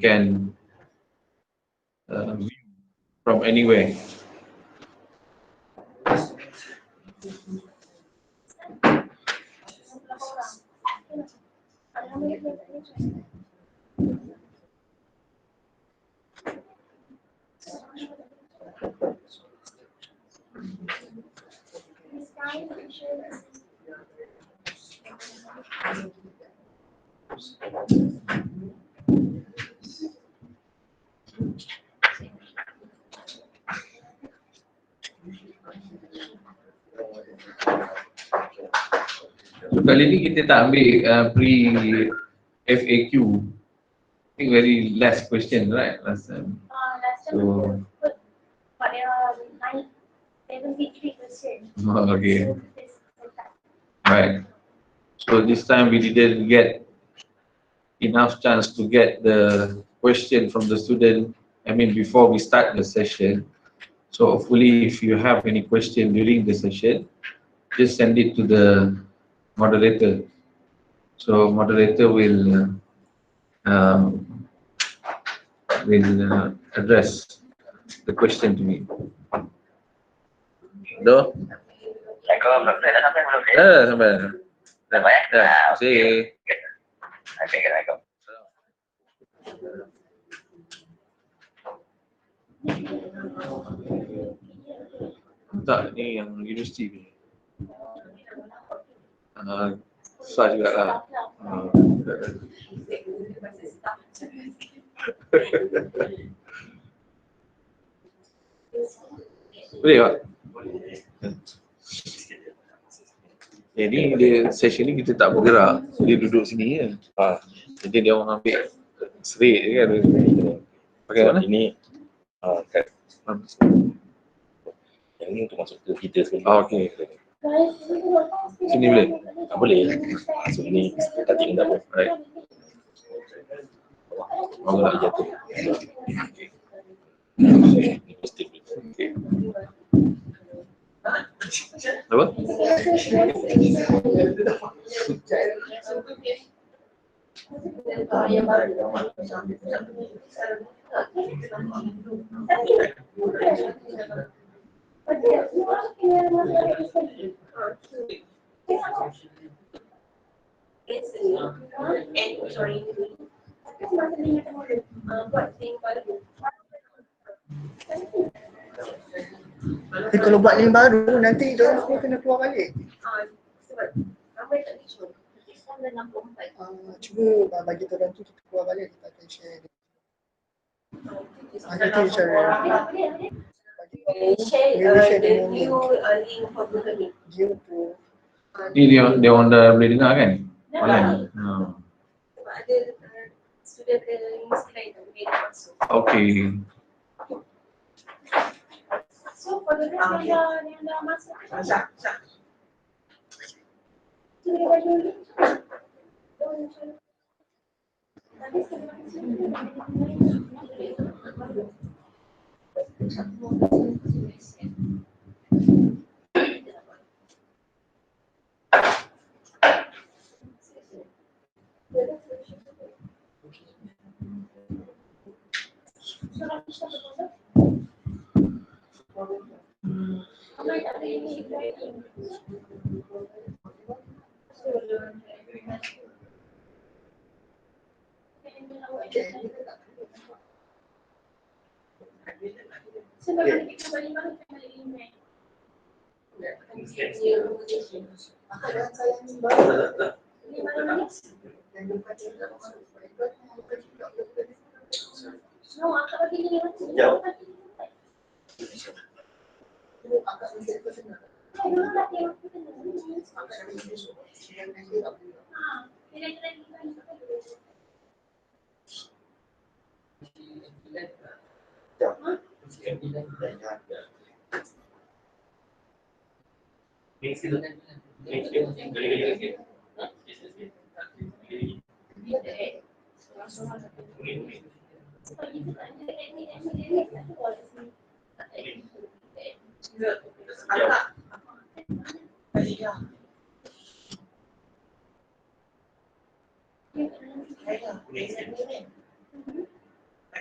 can view from anywhere. So kali ni kita tak ambil pre-FAQ. I think very less question, right? Last time. So. Oh, okay. Right. So this time we didn't get enough chance to get the question from the student. I mean, before we start the session. So hopefully, if you have any question during the session, just send it to the moderator. So moderator will address the question to me. Do? Sampai. Sampai. Ya, see. Tak, ni yang universiti ni. Susah juga lah. Boleh tak? Jadi dia session ni kita tak bergerak, dia duduk sini je. Jadi dia orang ambil straight je kan. Pakai mana? Ini kat yang ni untuk masuk ke kita sekali. Okey. Sini boleh? Tak boleh. Masuk ni tak tinggal tak apa. Right. Oh, tak jatuh. Okey. Apa? Kalau buat link baru nanti dia semua kena keluar balik. Cuba bagi orang tu kita keluar balik, kita akan share. Nanti share the new link for Google Meet. Ni dia orang dah boleh dengar kan? Online. Sebab ada student universiti lain yang boleh masuk. Okey. So for the rest yang dah masuk.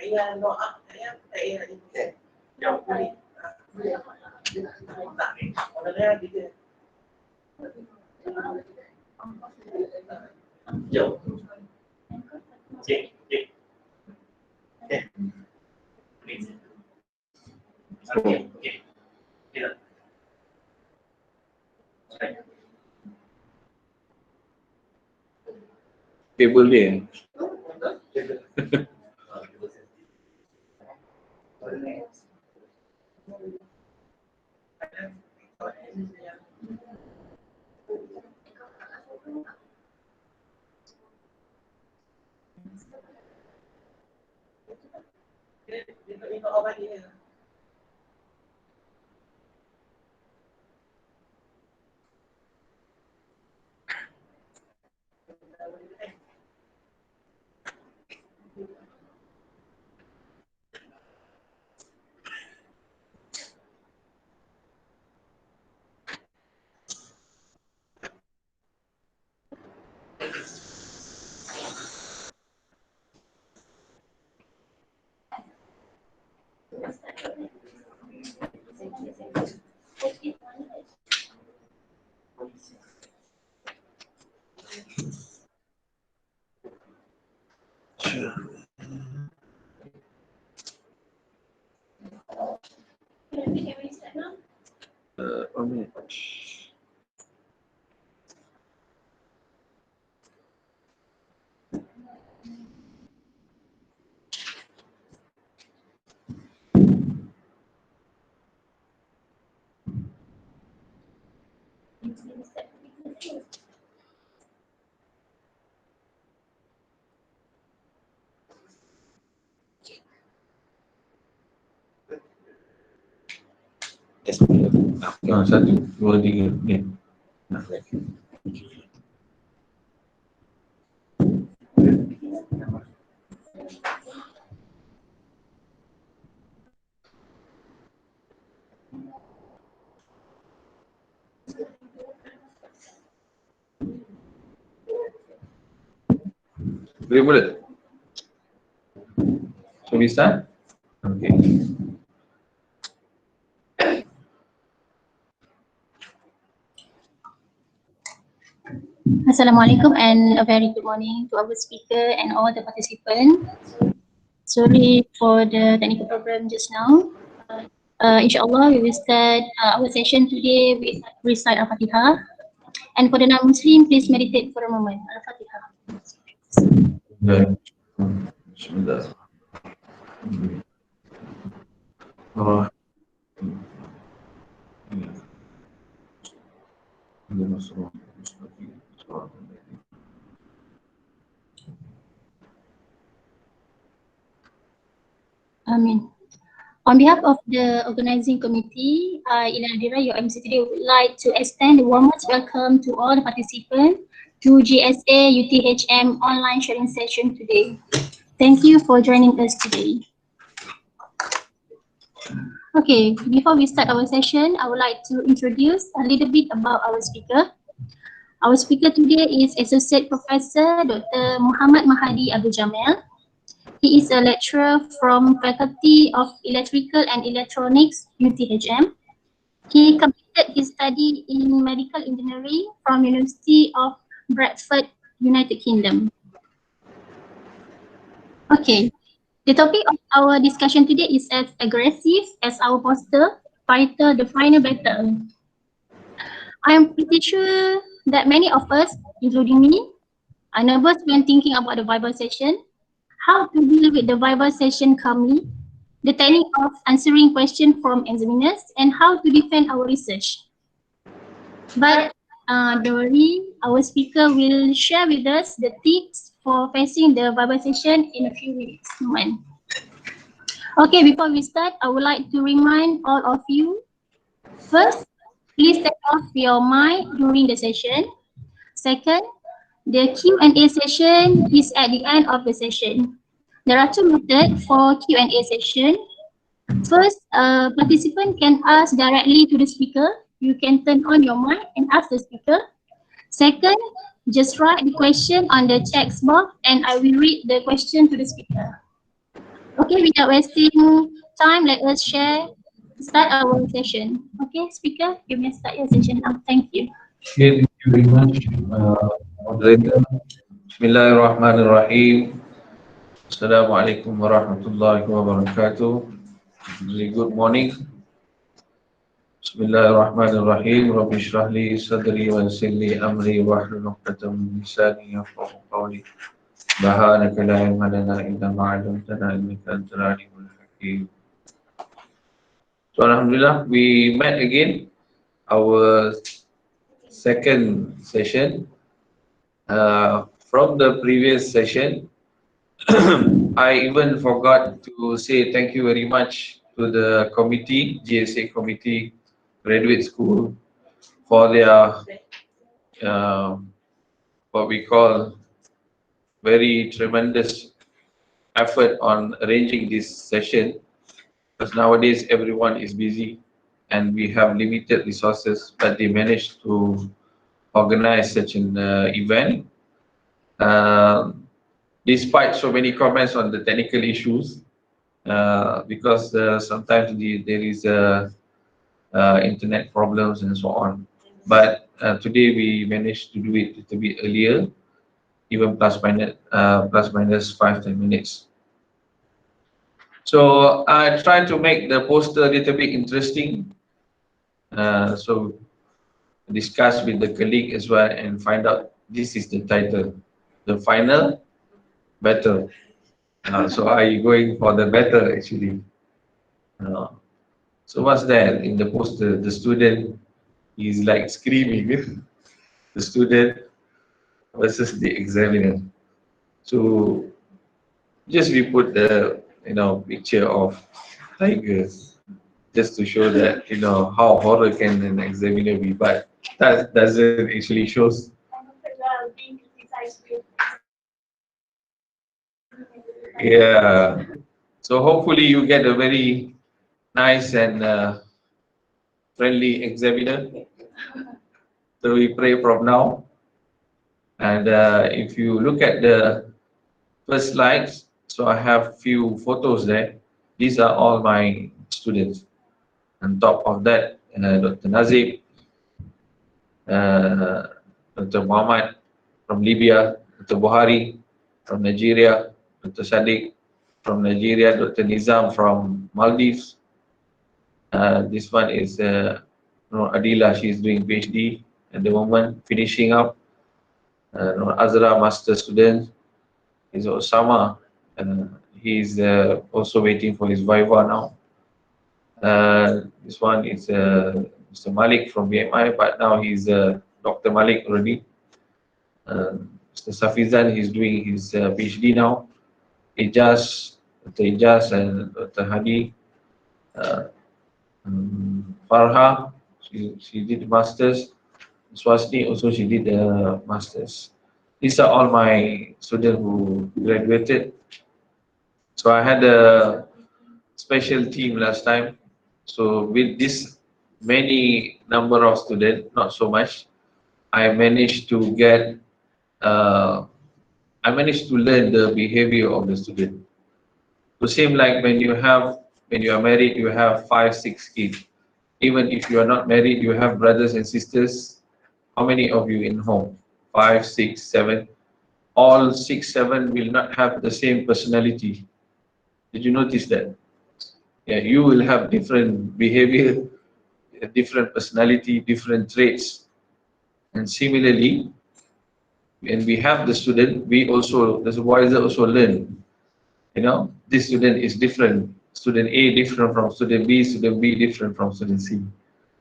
ingat doa saya, tak ingat itu. Yang boleh. Tak, orangnya dia. Jauh. Cek. Please. Okay. Tidak. Table dia. Dia orang dia. One minute. Satu, dua, tiga. Ni. Boleh? So we start? Okay. Assalamualaikum and a very good morning to our speaker and all the participants. Sorry for the technical problem just now. Inshallah, we will start our session today with recite Al-Fatihah. And for the non-Muslim, please meditate for a moment. Al-Fatihah. Bismillah. Amin. On behalf of the organizing committee, Ila Nadira, your MC today, would like to extend the warmest welcome to all the participants to GSA UTHM online sharing session today. Thank you for joining us today. Okay, before we start our session, I would like to introduce a little bit about our speaker. Our speaker today is Associate Professor Dr. Muhammad MAHADI Abdul Jamil. He is a lecturer from Faculty of Electrical and Electronics, UTHM. He completed his study in Medical Engineering from University of Bradford, United Kingdom. Okay, the topic of our discussion today is as aggressive as our poster, Fighter the Final Battle. I am pretty sure that many of us, including me, are nervous when thinking about the Viva session, how to deal with the Viva session calmly, the technique of answering questions from examiners, and how to defend our research. But don't worry, our speaker will share with us the tips for facing the Viva session in a few minutes. Okay, before we start, I would like to remind all of you, first, please turn off your mic during the session. Second, the Q&A session is at the end of the session. There are two methods for Q&A session. First, a participant can ask directly to the speaker. You can turn on your mic and ask the speaker. Second, just write the question on the text box and I will read the question to the speaker. Okay, without wasting time, let us start our session. Okay, speaker, you may start your session now. Thank you. Okay, thank you very much, moderator. Bismillahirrahmanirrahim. Assalamualaikum warahmatullahi wabarakatuh. Very good morning. Bismillahirrahmanirrahim. Rabbi shrah li sadri wa yassir li amri wahlul 'uqdatam min lisani yafqahu qawli. Subhanaka la ilma lana illa ma 'allamtana innaka antal alimul hakim. So alhamdulillah, we met again our second session. From the previous session, I even forgot to say thank you very much to the committee, GSA committee, graduate school, for their what we call very tremendous effort on arranging this session, because nowadays everyone is busy and we have limited resources, but they managed to organize such an event. Despite so many comments on the technical issues, because sometimes there is internet problems and so on. But today we managed to do it a little bit earlier, even plus minus 5-10 minutes. So I tried to make the poster a little bit interesting. So discuss with the colleague as well and find out this is the title, the final battle. So are you going for the battle actually? So what's that in the poster? The student is like screaming. The student versus the examiner. So just we put the picture of tigers just to show that how horror can an examiner be, but that doesn't actually shows. Yeah. So hopefully you get a very nice and friendly examiner. So we pray from now. And if you look at the first slides, so I have few photos there. These are all my students. On top of that, Dr. Nazib, Dr. Muhammad from Libya, Dr. Buhari from Nigeria, Dr. Sadiq from Nigeria, Dr. Nizam from Maldives. This one is Adila, she's doing PhD at the moment, finishing up. Azra, master student, is Osama, and he's also waiting for his Viva now. This one is Mr. Malik from BMI, but now he's Dr. Malik already. Mr. Safizan, he's doing his PhD now. Ijaz, Dr. Ijaz and Dr. Hadi. Farha, she did masters. Swasni also, she did masters. These are all my students who graduated. So I had a special team last time. So with this many number of students, not so much, I managed to get, I managed to learn the behavior of the student. So same like when you are married, you have 5-6 kids. Even if you are not married, you have brothers and sisters. How many of you in home? 5, 6, 7. All 6, 7 will not have the same personality. Did you notice that? Yeah, you will have different behavior, different personality, different traits. And similarly, when we have the student, we also, the supervisor also learn. This student is different. Student A different from student B different from student C.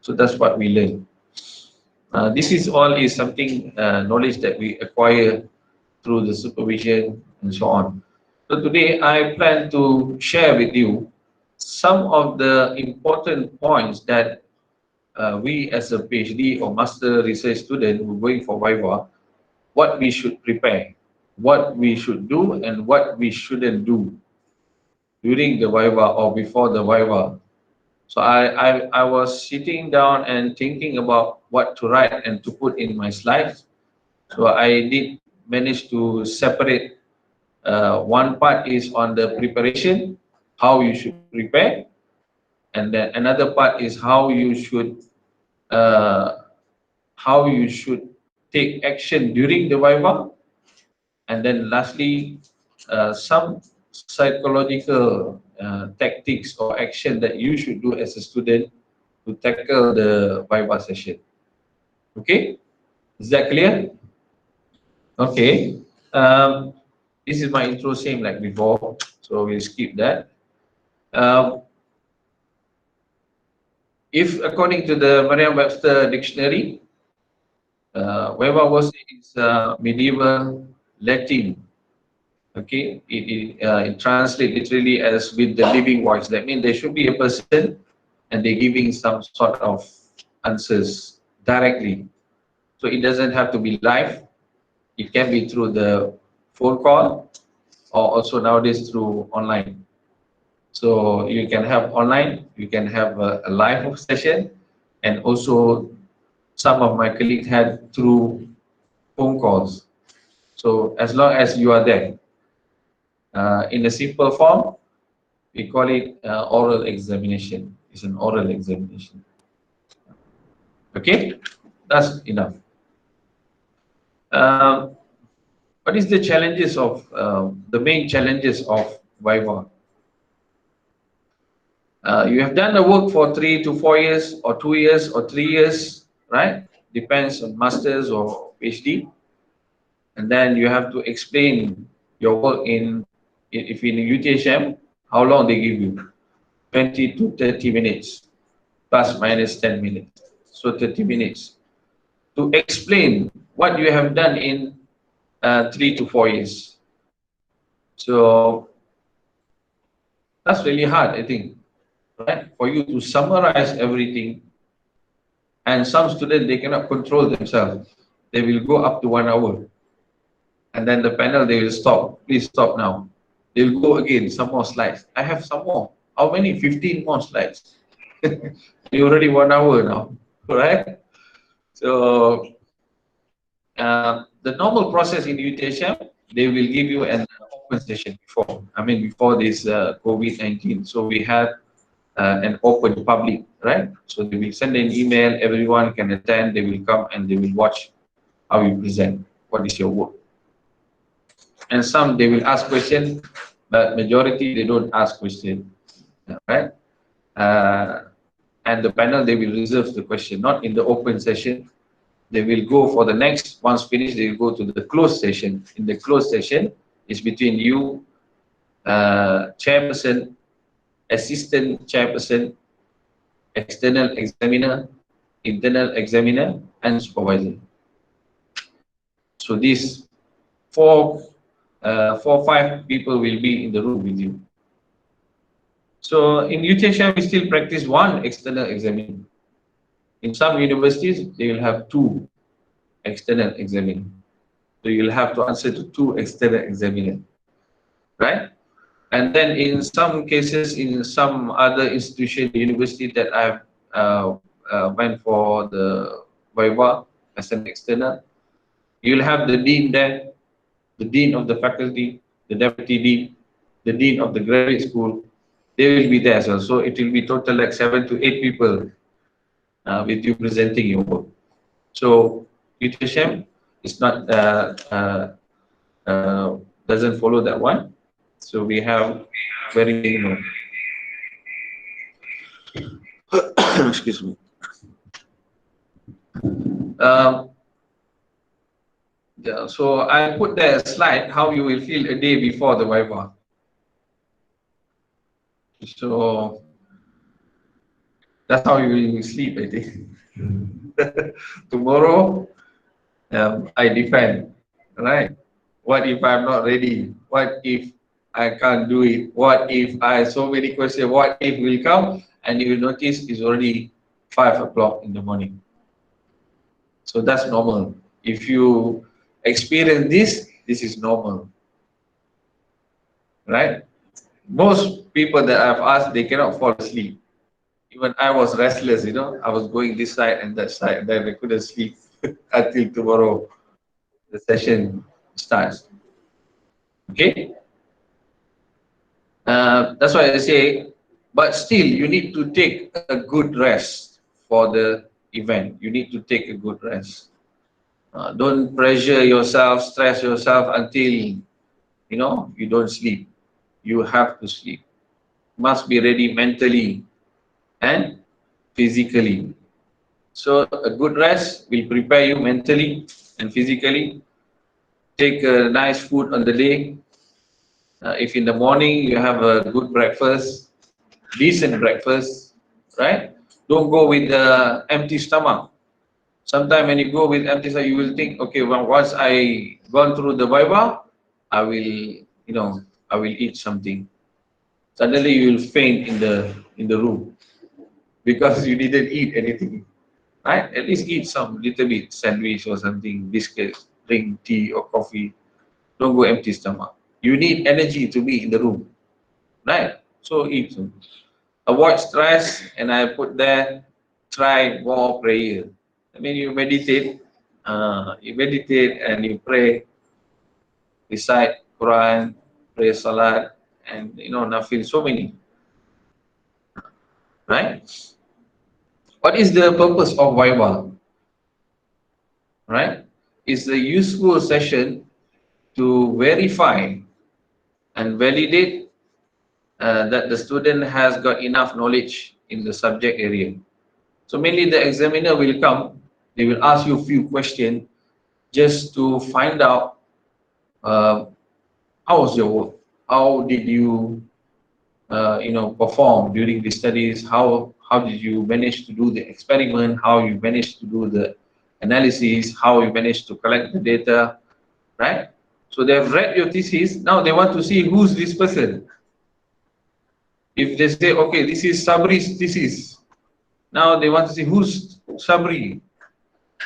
So that's what we learn. This is something knowledge that we acquire through the supervision and so on. So today I plan to share with you some of the important points that we as a PhD or master research student who are going for Viva, what we should prepare, what we should do and what we shouldn't do during the Viva or before the Viva. So I was sitting down and thinking about what to write and to put in my slides. So I did manage to separate. One part is on the preparation, how you should prepare, and then another part is how you should take action during the Viva, and then lastly, some psychological tactics or action that you should do as a student to tackle the Viva session. Okay, is that clear? Okay. This is my intro, same like before, so we'll skip that. If according to the Merriam-Webster dictionary, Viva-Voce is medieval Latin. Okay, it translates literally as with the living voice. That means there should be a person and they're giving some sort of answers directly. So it doesn't have to be live. It can be through the phone call or also nowadays through online. So you can have online, you can have a live session, and also some of my colleagues had through phone calls. So as long as you are there, in a simple form, we call it oral examination. It's an oral examination. Okay, that's enough. What is the challenges of the main challenges of Viva? You have done the work for 3 to 4 years, or 2 years, or 3 years, right? Depends on masters or PhD, and then you have to explain your work if in UTHM, how long they give you? 20 to 30 minutes, plus minus 10 minutes, so 30 minutes to explain what you have done in 3 to 4 years. So that's really hard, I think, right? For you to summarize everything, and some students, they cannot control themselves. They will go up to 1 hour, and then the panel, they will stop. Please stop now. They'll go again, some more slides. I have some more. How many? 15 more slides. You already 1 hour now, right? So the normal process in UTHM, they will give you an open session before. I mean, before this COVID-19. So we had an open public, right? So they will send an email, everyone can attend, they will come and they will watch how you present, what is your work. And some, they will ask questions, but majority, they don't ask questions, right? And the panel, they will reserve the question, not in the open session. They will go for the next, once finished, they will go to the closed session. In the closed session, it's between you, chairperson, assistant chairperson, external examiner, internal examiner, and supervisor. So these 4 or 5 people will be in the room with you. So in UTHM, we still practice 1 external examiner. In some universities, they will have 2 external examiners. So you'll have to answer to 2 external examiners, right? And then in some cases, in some other institution, university that I've went for the Viva as an external, you'll have the dean there, the dean of the faculty, the deputy dean, the dean of the graduate school. They will be there as well. So it will be total like 7 to 8 people with you presenting your work. So UTHM is not doesn't follow that one. So we have very minimum. Excuse me. Yeah, so I put there a slide how you will feel a day before the Viva. So that's how you will sleep, I think. Tomorrow, I defend, right? What if I'm not ready? What if I can't do it? What if I so many questions? What if will come? And you will notice it's already 5 o'clock in the morning. So that's normal. If you experience this, this is normal, right? Most people that I've asked, they cannot fall asleep. Even I was restless, you know. I was going this side and that side, and then I couldn't sleep until tomorrow the session starts. Okay. That's why I say, but still you need to take a good rest for the event. You need to take a good rest. Don't pressure yourself, stress yourself until you don't sleep. You have to sleep. Must be ready mentally and physically. So a good rest will prepare you mentally and physically. Take a nice food on the day. If in the morning you have a good breakfast, decent breakfast, right? Don't go with the empty stomach. Sometimes when you go with empty stomach, you will think, okay, well, once I gone through the Viva, I will, I will eat something. Suddenly you will faint in the room because you didn't eat anything, right? At least eat some little bit sandwich or something, biscuits, drink tea or coffee. Don't go empty stomach. You need energy to be in the room, right? So eat some. Avoid stress, and I put there, try more prayer. I mean, you meditate and you pray, recite Quran, pray Salat, and nafil, so many, right? What is the purpose of Viva, right? It's a useful session to verify and validate that the student has got enough knowledge in the subject area. So mainly the examiner will come, they will ask you a few questions just to find out how was your work, how did you perform during the studies, how did you manage to do the experiment, how you managed to do the analysis, how you managed to collect the data, right? So they have read your thesis, now they want to see who's this person. If they say, okay, this is Sabri's thesis, now they want to see who's Sabri.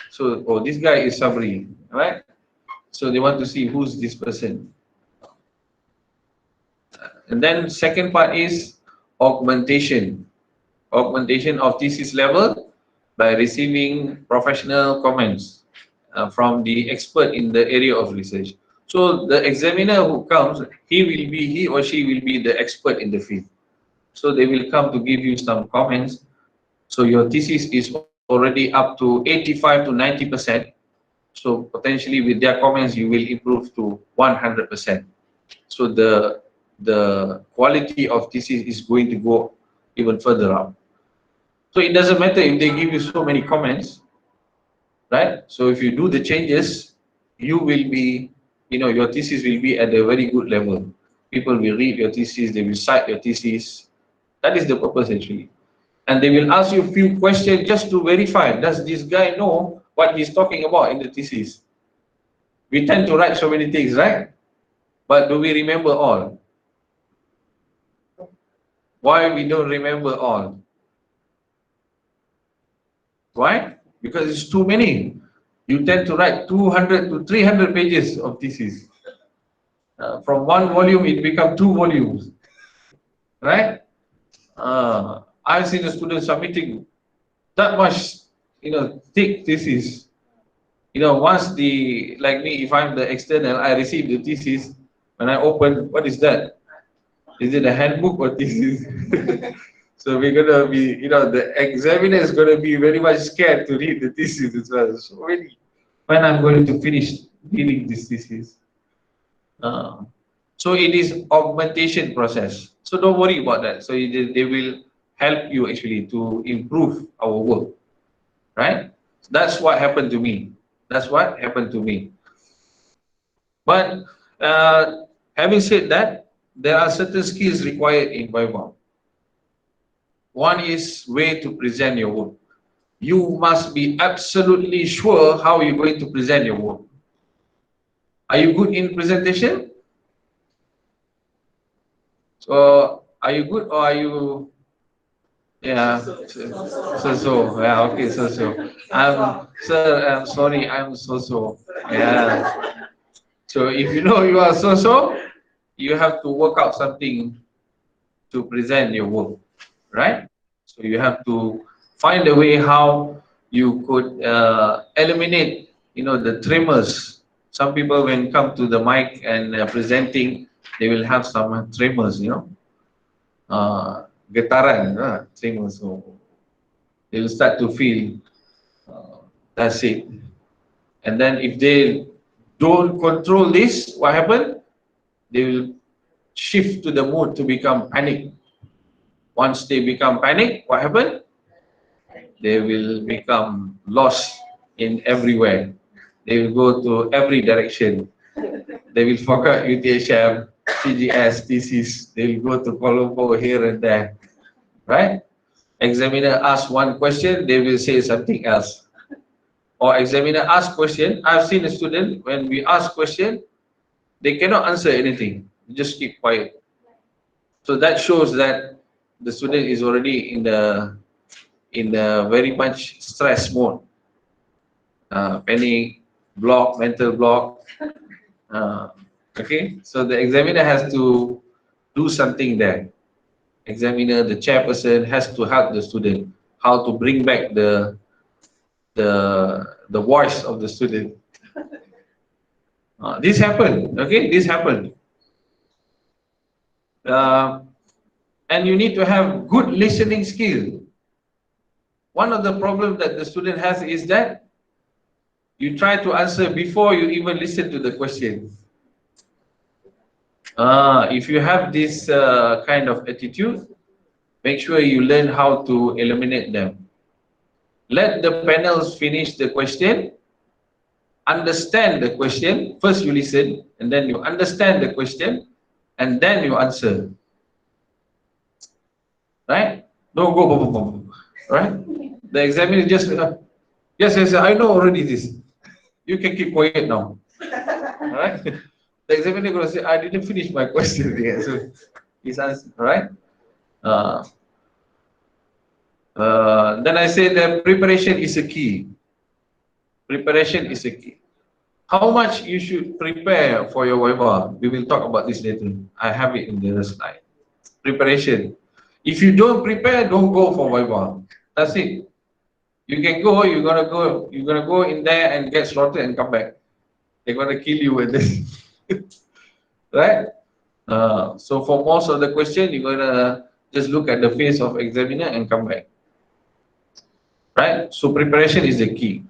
So, oh, this guy is Sabri, right? So they want to see who's this person. And then second part is augmentation. Augmentation of thesis level by receiving professional comments from the expert in the area of research. So the examiner who comes, he or she will be the expert in the field. So they will come to give you some comments. So your thesis is already up to 85 to 90%. So potentially with their comments, you will improve to 100%. So the quality of thesis is going to go even further up. So it doesn't matter if they give you so many comments, right? So if you do the changes, you will be, your thesis will be at a very good level. People will read your thesis, they will cite your thesis. That is the purpose actually. And they will ask you a few questions just to verify, does this guy know what he's talking about in the thesis? We tend to write so many things, right? But do we remember all? Why we don't remember all? Why? Because it's too many. You tend to write 200 to 300 pages of thesis. From one volume, it becomes 2 volumes, right? I've seen a student submitting that much, thick thesis. Once like me, if I'm the external, I receive the thesis. When I open, what is that? Is it a handbook or thesis? So we're gonna be, the examiner is gonna be very much scared to read the thesis as well. So when I'm going to finish reading this thesis. So it is augmentation process. So don't worry about that. So they will help you actually to improve our work, right? That's what happened to me. That's what happened to me. But having said that, there are certain skills required in Viva. One is way to present your work. You must be absolutely sure how you're going to present your work. Are you good in presentation? So are you good or are you? Yeah, so yeah, okay, so sir, I'm sorry, I'm so yeah. So if you know you are so, you have to work out something to present your work, right? So you have to find a way how you could eliminate, the tremors. Some people when come to the mic and presenting, they will have some tremors, getaran, same also. They will start to feel that's it. And then if they don't control this, what happen? They will shift to the mood to become panic. Once they become panic, what happen? They will become lost in everywhere. They will go to every direction. They will forget UTHM, CGS, thesis. They will go to Colombo here and there, right? Examiner asks one question, they will say something else. Or examiner asks question. I've seen a student, when we ask question, they cannot answer anything. They just keep quiet. So that shows that the student is already in the very much stress mode, panic, block, mental block. Okay, so the examiner has to do something there. Examiner, the chairperson, has to help the student how to bring back the voice of the student. This happened. Okay, this happened. And you need to have good listening skill. One of the problems that the student has is that you try to answer before you even listen to the question. If you have this kind of attitude, make sure you learn how to eliminate them. Let the panels finish the question, understand the question. First you listen, and then you understand the question, and then you answer. Right? Don't go, boom, boom, boom. Right? The examiner just, yes, I know already this. You can keep quiet now. Alright? The examiner going to say, I didn't finish my question yet. So he's answering, right? Then I say that preparation is a key. Preparation is a key. How much you should prepare for your Viva? We will talk about this later. I have it in the slide. Preparation. If you don't prepare, don't go for Viva. That's it. You can go, you're gonna go in there and get slaughtered and come back. They're gonna kill you with this. Right? So for most of the question, you're gonna just look at the face of examiner and come back. Right? So preparation is the key.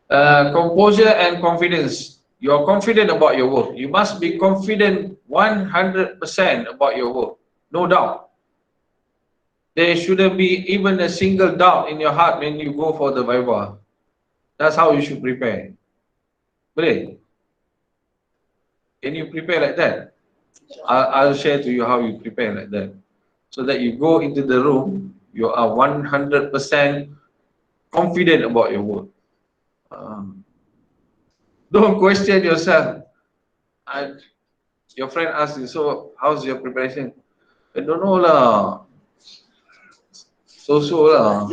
Composure and confidence. You are confident about your work. You must be confident 100% about your work. No doubt. There shouldn't be even a single doubt in your heart when you go for the Viva. That's how you should prepare. Boleh? Can you prepare like that? I'll share to you how you prepare like that. So that you go into the room, you are 100% confident about your work. Don't question yourself. Your friend asks you, so how's your preparation? I don't know lah. So lah.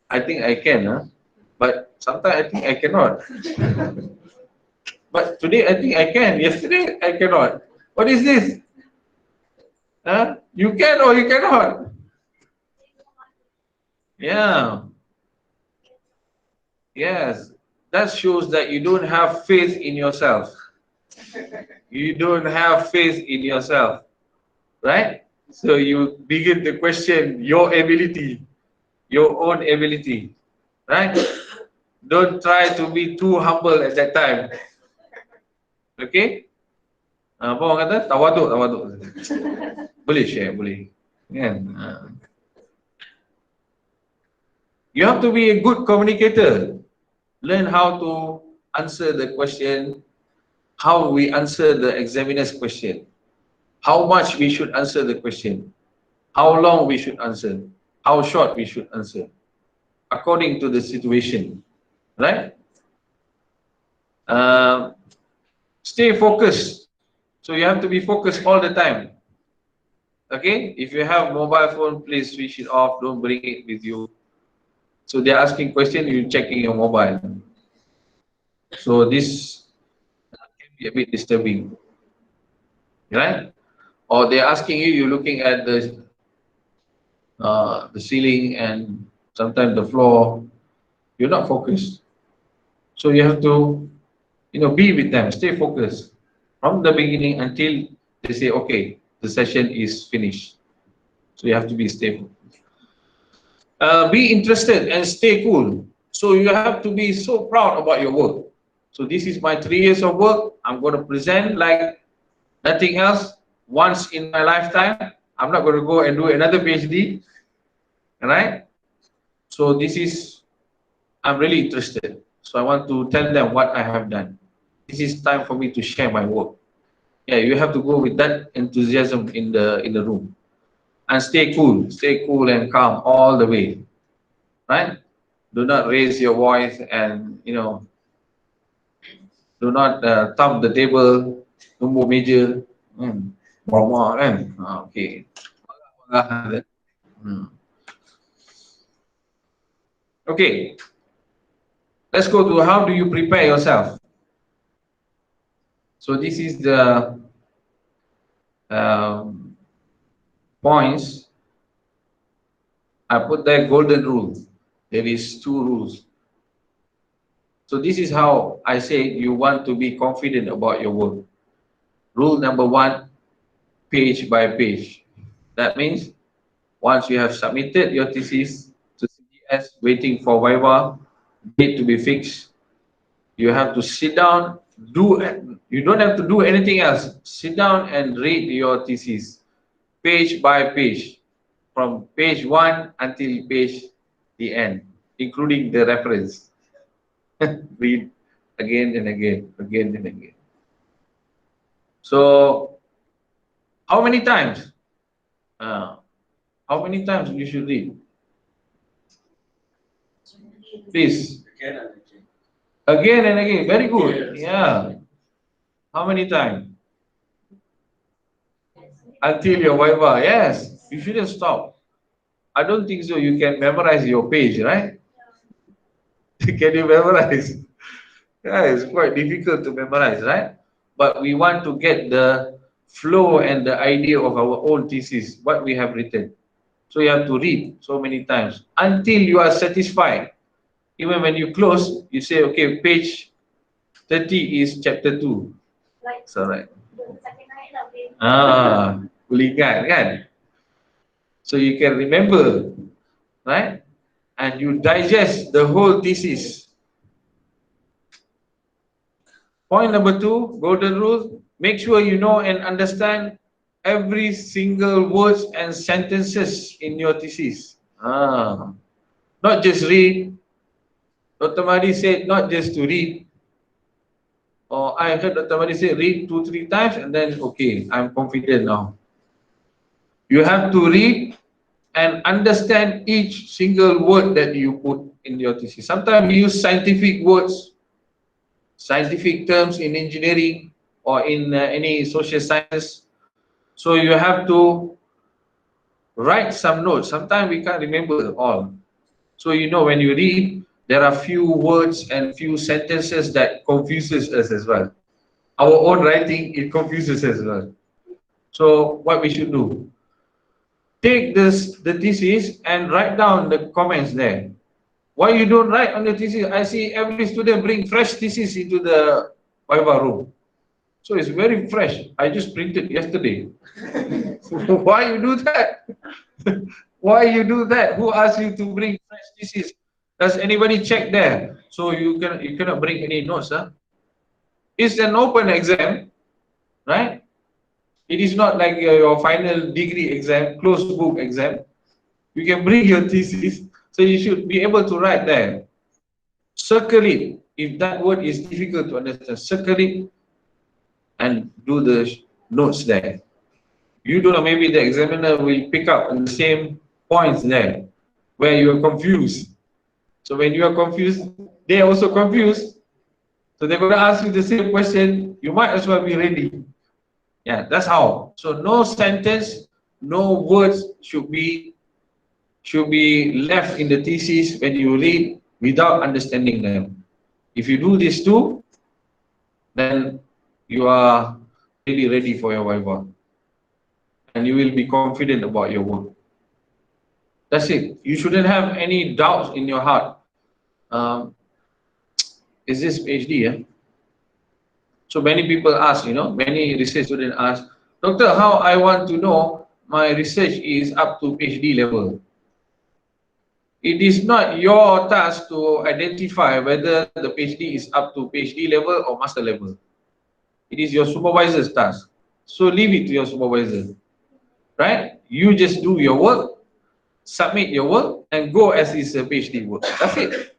I think I can, but sometimes I think I cannot. But today I think I can. Yesterday I cannot. What is this? You can or you cannot? Yeah. Yes. That shows that you don't have faith in yourself. You don't have faith in yourself. Right? So you begin to question your ability, your own ability. Right? Don't try to be too humble at that time. Okay? Apa orang kata? Tawaduk. Boleh share, boleh. Kan? You have to be a good communicator. Learn how to answer the question, how we answer the examiner's question, how much we should answer the question, how long we should answer, how short we should answer, according to the situation, right? Stay focused. So you have to be focused all the time. Okay? If you have mobile phone, please switch it off. Don't bring it with you. So they're asking question, you're checking your mobile. So this can be a bit disturbing, right? Or they're asking you, you're looking at the ceiling and sometimes the floor. You're not focused. So you have to, be with them, stay focused from the beginning until they say, okay, the session is finished. So you have to be stable. Be interested and stay cool. So you have to be so proud about your work. So this is my 3 years of work. I'm going to present like nothing else once in my lifetime. I'm not going to go and do another PhD. Right? So this is, I'm really interested. So I want to tell them what I have done. This is time for me to share my work. Yeah, you have to go with that enthusiasm in the room. And stay cool and calm all the way. Right? Do not raise your voice and, you know, do not thump the table, tumbuk meja. Marah kan? Okay. Okay. Let's go to how do you prepare yourself. So this is the points. I put there golden rule. There is 2 rules. So this is how I say you want to be confident about your work. Rule number 1, page by page. That means once you have submitted your thesis to CDS, waiting for Viva, date to be fixed, you have to sit down, you don't have to do anything else. Sit down and read your thesis, page by page, from page 1 until page the end, including the reference. Read again and again, again and again. So, how many times? How many times you should read? Please. Again and again. Very good. Yeah. How many times? Until your Viva. Yes. You shouldn't stop. I don't think so. You can memorize your page, right? Can you memorize? Yeah, it's quite difficult to memorize, right? But we want to get the flow and the idea of our own thesis, what we have written. So you have to read so many times until you are satisfied. Even when you close, you say, okay, page 30 is chapter 2. It's all right. Ingat kan? So you can remember, right? And you digest the whole thesis. Point number 2, golden rule, make sure you know and understand every single words and sentences in your thesis. Not just read. Dr. Mahdi said not just to read. Or I heard Dr. Mahdi say read 2-3 times and then okay, I'm confident now. You have to read and understand each single word that you put in your thesis. Sometimes we use scientific words, scientific terms in engineering or in any social science. So you have to write some notes. Sometimes we can't remember all. So you know when you read, there are few words and few sentences that confuses us as well. Our own writing, it confuses us as well. So what we should do? Take the thesis and write down the comments there. Why you don't write on the thesis? I see every student bring fresh thesis into the Viva room. So it's very fresh. I just printed yesterday. Why you do that? Why you do that? Who asked you to bring fresh thesis? Does anybody check there? So you cannot bring any notes, huh? It's an open exam, right? It is not like your final degree exam, closed book exam. You can bring your thesis, so you should be able to write there. Circle it. If that word is difficult to understand, circle it and do the notes there. You don't know, maybe the examiner will pick up on the same points there where you are confused. So when you are confused, they are also confused. So they're going to ask you the same question. You might as well be ready. Yeah, that's how. So no sentence, no words should be left in the thesis when you read without understanding them. If you do these 2, then you are really ready for your Viva. And you will be confident about your work. That's it. You shouldn't have any doubts in your heart. Is this PhD? Yeah? So many people ask, many research students ask, Doctor, how I want to know my research is up to PhD level? It is not your task to identify whether the PhD is up to PhD level or master level. It is your supervisor's task. So leave it to your supervisor, right? You just do your work, submit your work, and go as is a PhD work. That's it.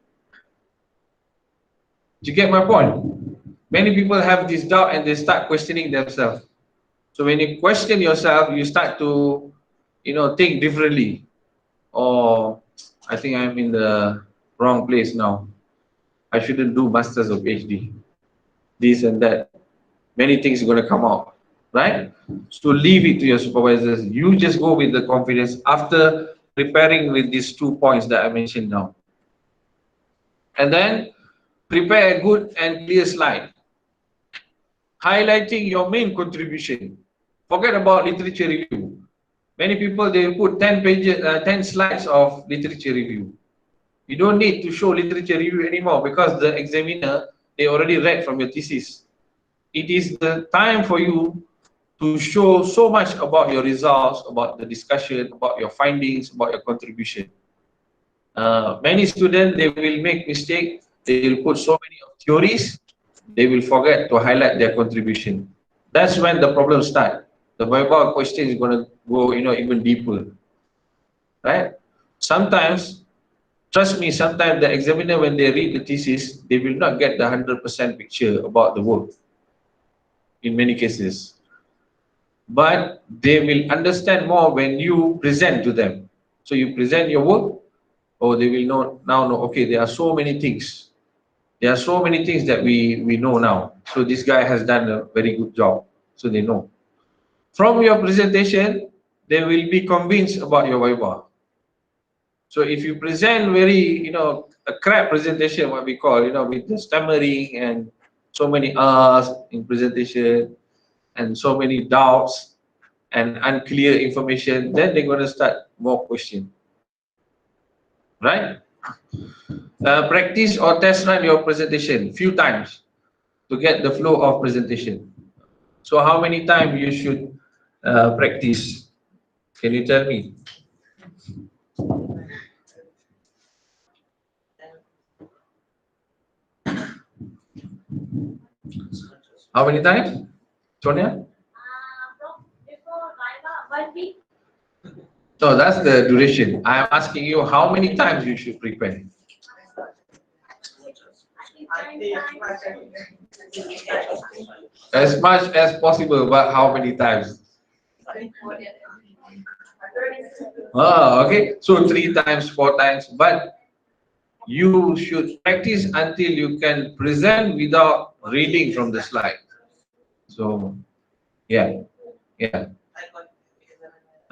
Do you get my point? Many people have this doubt and they start questioning themselves. So when you question yourself, you start to, think differently. Or I think I'm in the wrong place now. I shouldn't do masters or PhD. This and that. Many things are going to come out, right? So leave it to your supervisors. You just go with the confidence after preparing with these 2 points that I mentioned now. And then prepare a good and clear slide, highlighting your main contribution. Forget about literature review. Many people, they put 10 pages, 10 slides of literature review. You don't need to show literature review anymore because the examiner, they already read from your thesis. It is the time for you to show so much about your results, about the discussion, about your findings, about your contribution. Many students, they will make mistake. They will put so many of theories, they will forget to highlight their contribution. That's when the problem starts. The Viva question is going to go, even deeper, right? Sometimes, trust me, sometimes the examiner, when they read the thesis, they will not get the 100% picture about the work in many cases. But they will understand more when you present to them. So you present your work, or they will now know, okay, there are so many things. There are so many things that we know now. So this guy has done a very good job. So they know. From your presentation, they will be convinced about your Viva. So if you present very, a crap presentation, what we call, with the stammering and so many R's in presentation and so many doubts and unclear information, then they're going to start more questions, right? Practice or test run your presentation few times to get the flow of presentation. So how many times you should practice? Can you tell me? How many times, Sonia? Before Viva, 1 week. No, that's the duration. I am asking you how many times you should prepare. As much as possible, but how many times? Oh, okay. So 3 times, 4 times, but you should practice until you can present without reading from the slide. So, yeah.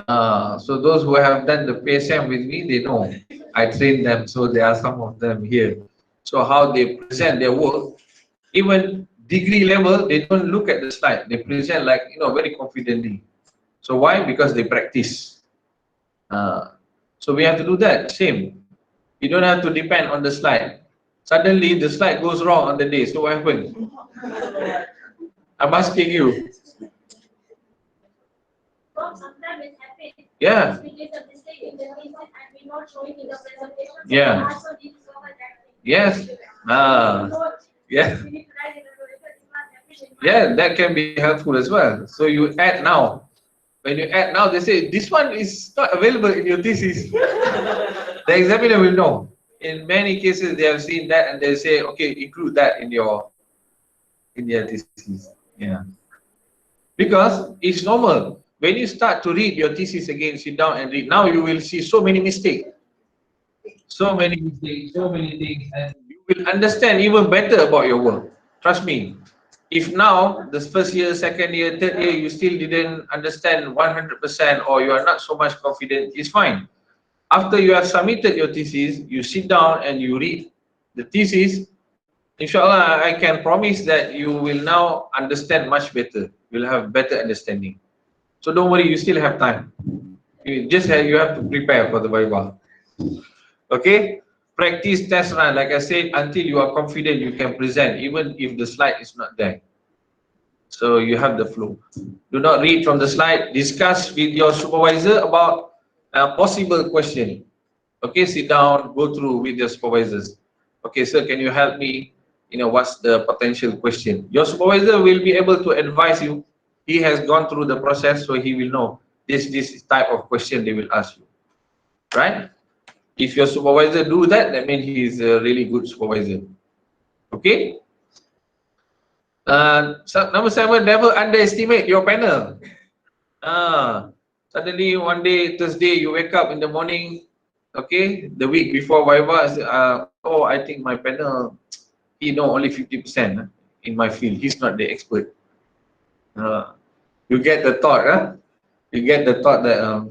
So those who have done the PSM with me, they know I train them. So there are some of them here. So how they present their work, even degree level, they don't look at the slide. They present like, very confidently. So why? Because they practice. So we have to do that, same. You don't have to depend on the slide. Suddenly the slide goes wrong on the day. So what happened? I'm asking you. Sometimes it happens. Yeah. Yeah. Yes. Yeah. Yeah, that can be helpful as well. So you add now. When you add now, they say this one is not available in your thesis. The examiner will know. In many cases, they have seen that and they say, okay, include that in your thesis. Yeah. Because it's normal. When you start to read your thesis again, sit down and read. Now you will see so many mistakes. So many mistakes, so many things, and you will understand even better about your work. Trust me. If now, the first year, second year, third year, you still didn't understand 100% or you are not so much confident, it's fine. After you have submitted your thesis, you sit down and you read the thesis. Inshallah, I can promise that you will now understand much better. You'll have better understanding. So don't worry, you still have time. You have to prepare for the Viva. Okay? Practice, test run. Like I said, until you are confident you can present, even if the slide is not there. So you have the flow. Do not read from the slide. Discuss with your supervisor about a possible question. Okay, sit down, go through with your supervisors. Okay, sir, can you help me? What's the potential question? Your supervisor will be able to advise you. He has gone through the process, so he will know this type of question they will ask you, right? If your supervisor do that, that means he is a really good supervisor. Okay. Number 7, never underestimate your panel. Suddenly one day, Thursday, you wake up in the morning, okay, the week before Viva, oh, I think my panel, he know only 50% in my field. He's not the expert. You get the thought, you get the thought that,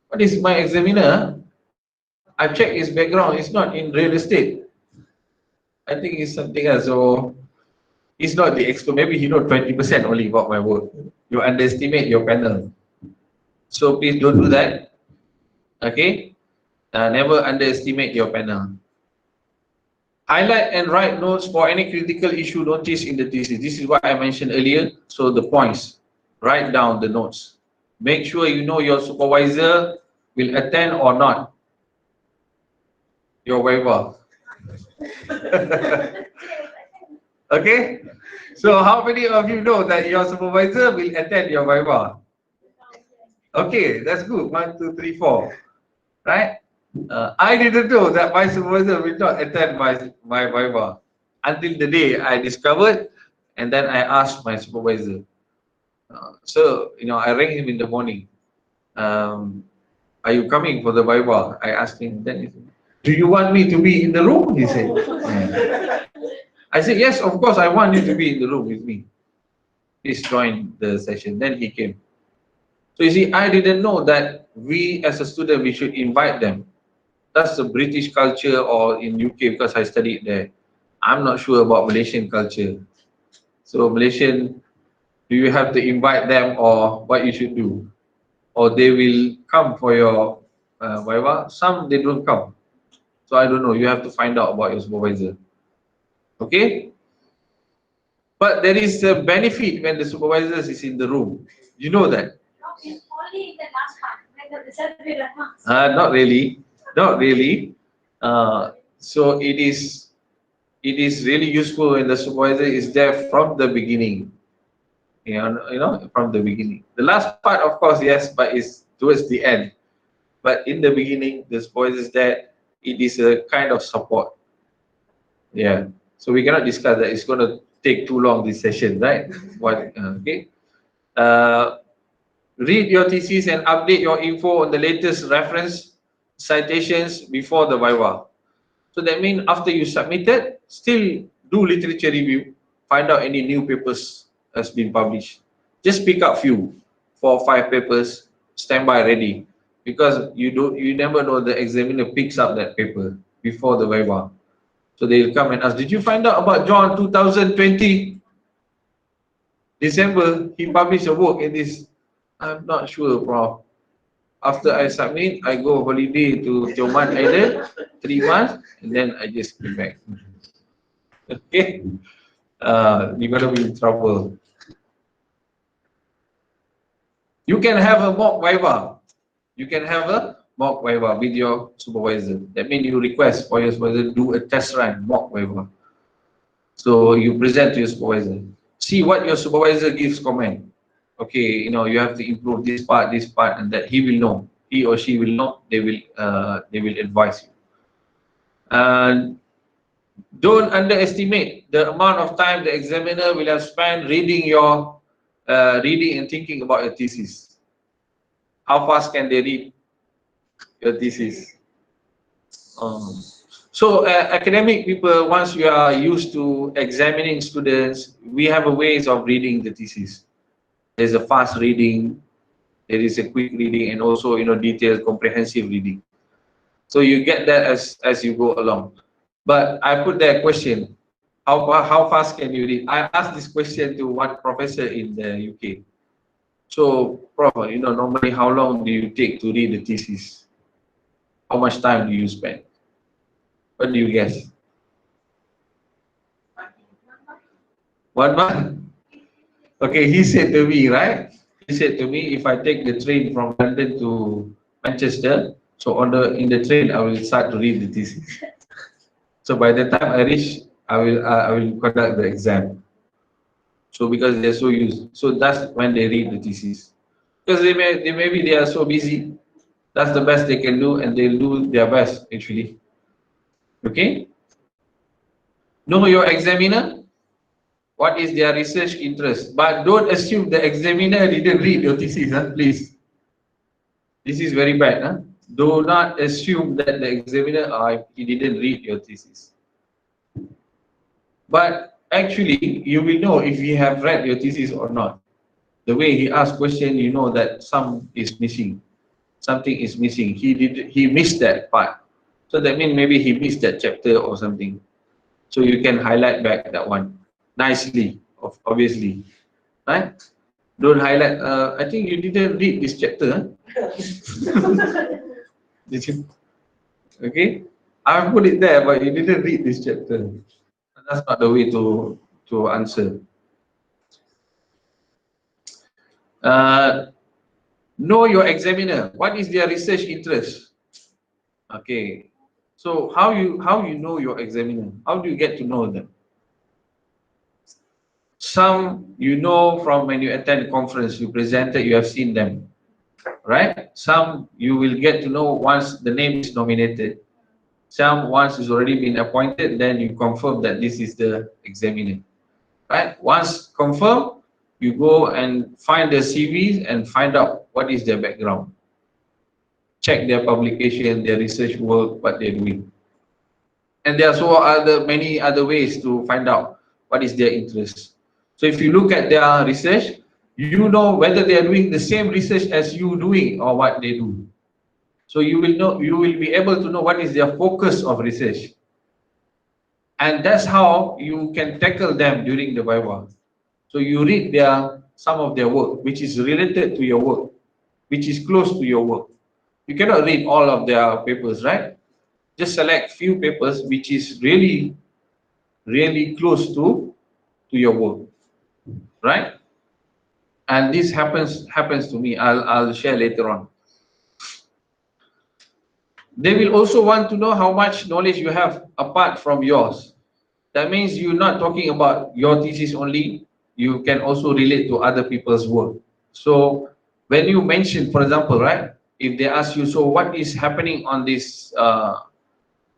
what is my examiner? I checked his background, it's not in real estate. I think it's something else. So he's not the expert. Maybe he know 20% only about my work. You underestimate your panel. So please don't do that. Okay? Never underestimate your panel. Highlight and write notes for any critical issue noticed in the thesis. This is what I mentioned earlier. So the points, write down the notes. Make sure you know your supervisor will attend or not your waiver. Okay? So how many of you know that your supervisor will attend your waiver? Okay, that's good. 1, 2, 3, 4. Right? I didn't know that my supervisor will not attend my viva until the day I discovered, and then I asked my supervisor. So, I rang him in the morning. Are you coming for the viva? I asked him. Then he said, do you want me to be in the room? He said. Yeah. I said, yes, of course, I want you to be in the room with me. Please join the session. Then he came. So you see, I didn't know that we as a student, we should invite them. That's the British culture, or in UK, because I studied there. I'm not sure about Malaysian culture. So Malaysian, do you have to invite them, or what you should do? Or they will come for your viva? Some, they don't come. So I don't know. You have to find out about your supervisor. Okay? But there is a benefit when the supervisor is in the room. You know that? Only in the last part, when the result will announce. Not really. Not really. So it is really useful when the supervisor is there from the beginning. From the beginning. The last part, of course, yes, but it's towards the end. But in the beginning, the supervisor is there. It is a kind of support. Yeah. So we cannot discuss that. It's going to take too long, this session, right? Okay. Read your thesis and update your info on the latest reference citations before the viva. So that means after you submitted, still do literature review, find out any new papers has been published. Just pick up few, 4 or 5 papers, stand by ready, because you never know, the examiner picks up that paper before the viva. So they'll come and ask, did you find out about John 2020 December? He published a work in this. I'm not sure, Prof. After I submit, I go holiday to Tioman Island, 3 months, and then I just came back. Okay? You're gonna be in trouble. You can have a mock viva. You can have a mock viva with your supervisor. That means you request for your supervisor to do a test run, mock viva. So you present to your supervisor. See what your supervisor gives comment. Okay, you have to improve this part, and that he will know. He or she will know. They will advise you. And don't underestimate the amount of time the examiner will have spent reading and thinking about your thesis. How fast can they read your thesis? So academic people, once you are used to examining students, we have a ways of reading the thesis. There's a fast reading, there is a quick reading, and also detailed, comprehensive reading. So you get that as you go along. But I put that question: how fast can you read? I asked this question to one professor in the UK. So, Prof, normally how long do you take to read the thesis? How much time do you spend? What do you guess? 1 month? Okay, he said to me, right? He said to me, if I take the train from London to Manchester, so in the train I will start to read the thesis. So by the time I reach, I will conduct the exam. So because they're so used, so that's when they read the thesis. Because maybe they are so busy. That's the best they can do, and they'll do their best actually. Okay. Know your examiner. What is their research interest? But don't assume the examiner didn't read your thesis, huh? Please. This is very bad. Huh? Do not assume that the examiner he didn't read your thesis. But actually, you will know if he have read your thesis or not. The way he asks question, you know that some is missing. Something is missing. He missed that part. So that means maybe he missed that chapter or something. So you can highlight back that one nicely, obviously, right? Don't highlight. I think you didn't read this chapter. Huh? Did you? Okay, I put it there, but you didn't read this chapter. That's not the way to answer. Uh, know your examiner. What is their research interest? Okay, so how you know your examiner? How do you get to know them? Some you know from when you attend conference, you presented, you have seen them, right? Some you will get to know once the name is nominated. Some once it's already been appointed, then you confirm that this is the examiner, right? Once confirmed, you go and find their CVs and find out what is their background. Check their publication, their research work, what they're doing. And there are many other ways to find out what is their interest. So if you look at their research, you know whether they are doing the same research as you doing or what they do. So you will be able to know what is their focus of research. And that's how you can tackle them during the Viva. So you read some of their work, which is related to your work, which is close to your work. You cannot read all of their papers, right? Just select few papers which is really close to your work, right? And this happens to me. I'll share later on. They will also want to know how much knowledge you have apart from yours. That means you're not talking about your thesis only. You can also relate to other people's work. So when you mention, for example, right, if they ask you, so what is happening on this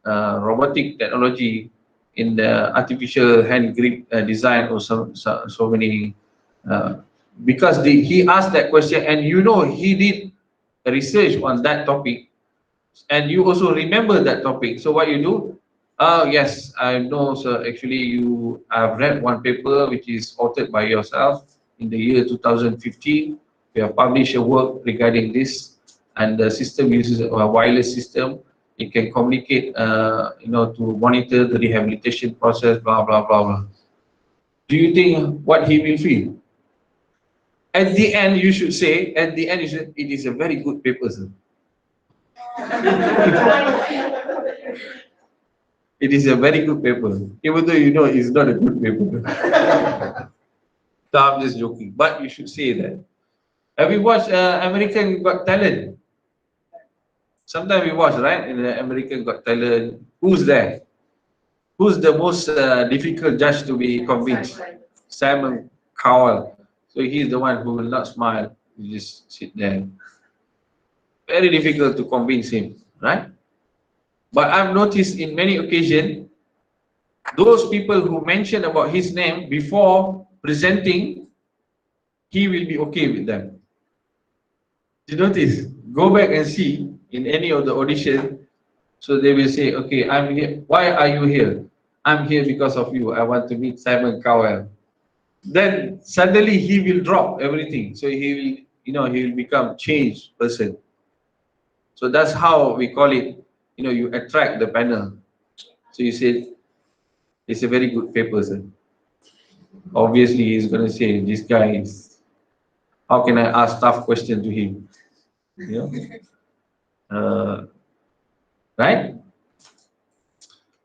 robotic technology in the artificial hand grip design or so many, because he asked that question and you know he did research on that topic and you also remember that topic. So what you do? Yes, I know, sir. Actually, you have read one paper which is authored by yourself in the year 2015. We have published a work regarding this, and the system uses a wireless system. It can communicate, to monitor the rehabilitation process. Blah blah blah blah. Do you think what he will feel? At the end, you should say. At the end, you should. It is a very good paper, sir. It is a very good paper, even though you know it's not a good paper. So I'm just joking, but you should say that. Have you watched American Got Talent? Sometimes we watch, right? In the American Got Talent, who's there? Who's the most difficult judge to be convinced? Simon Cowell. So he's the one who will not smile. You just sit there. Very difficult to convince him, right? But I've noticed in many occasions, those people who mention about his name before presenting, he will be okay with them. Did you notice? Go back and see in any of the audition. So they will say, okay, I'm here. Why are you here? I'm here because of you. I want to meet Simon Cowell. Then suddenly he will drop everything. So he will become changed person. So that's how we call it, you attract the panel. So you say, it's a very good paper, sir. Obviously, he's going to say, this guy is, how can I ask tough question to him? Right?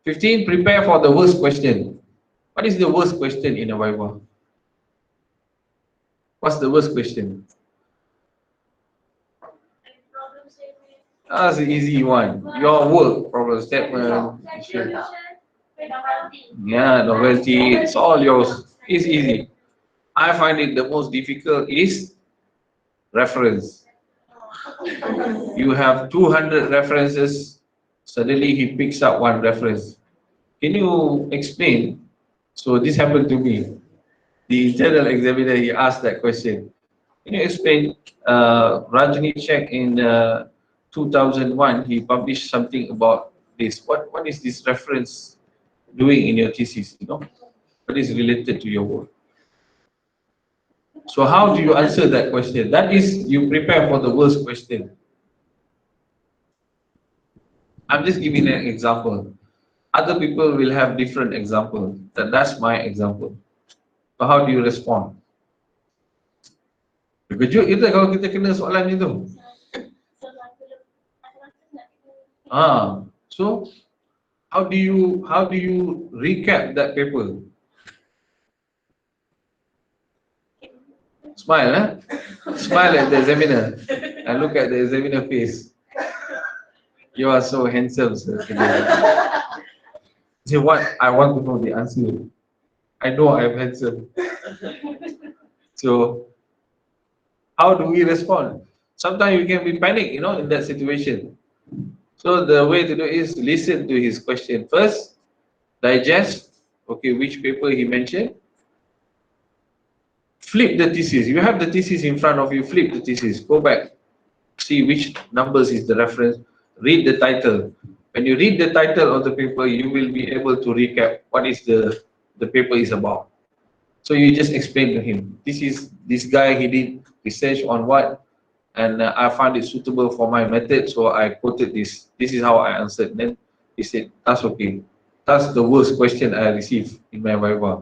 15, prepare for the worst question. What is the worst question in a Viva? What's the worst question? That's the easy one. Your work problem statement. Yeah, novelty. It's all yours. It's easy. I find it the most difficult is reference. You have 200 references. Suddenly he picks up one reference. Can you explain? So this happened to me. The internal examiner, he asked that question. Can you explain? Rajani check in 2001, he published something about this. What is this reference doing in your thesis? You know, what is related to your work? So how do you answer that question? That is, you prepare for the worst question. I'm just giving an example. Other people will have different examples. That's my example. So how do you respond? Terkejut kita kalau kita kena soalan itu. So how do you recap that paper? Smile, eh? Smile at the examiner and look at the examiner face. You are so handsome, sir. Say what? I want to know the answer. I know I'm handsome. So how do we respond? Sometimes you can be panicked, you know, in that situation. So the way to do is listen to his question first, digest, okay, which paper he mentioned, flip the thesis. You have the thesis in front of you, flip the thesis, go back, see which numbers is the reference, read the title. When you read the title of the paper, you will be able to recap what is the paper is about. So you just explain to him, this guy, he did research on what, and I found it suitable for my method, so I quoted this. This is how I answered. Then he said, that's okay. That's the worst question I received in my Viva.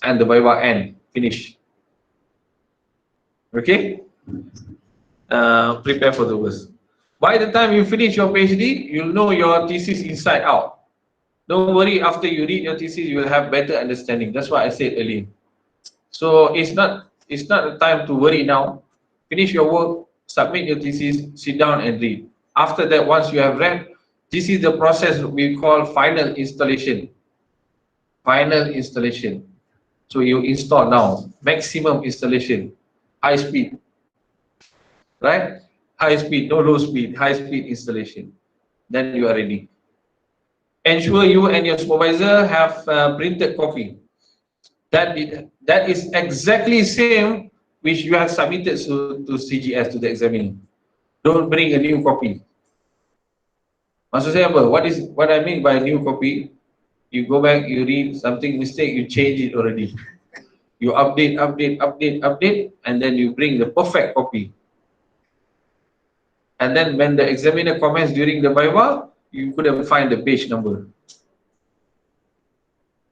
And the Viva end, finish. Okay? Prepare for the worst. By the time you finish your PhD, you'll know your thesis inside out. Don't worry, after you read your thesis, you will have better understanding. That's what I said earlier. So it's not the time to worry now. Finish your work, submit your thesis, sit down and read. After that, once you have read, this is the process we call final installation. Final installation. So you install now, maximum installation, high speed, right? High speed, no low speed, high speed installation. Then you are ready. Ensure you and your supervisor have printed copy. That is exactly same which you have submitted to CGS, to the examiner. Don't bring a new copy. Maksud saya apa? What I mean by new copy? You go back, you read something mistake, you change it already. You update, and then you bring the perfect copy. And then when the examiner comments during the Viva, you couldn't find the page number.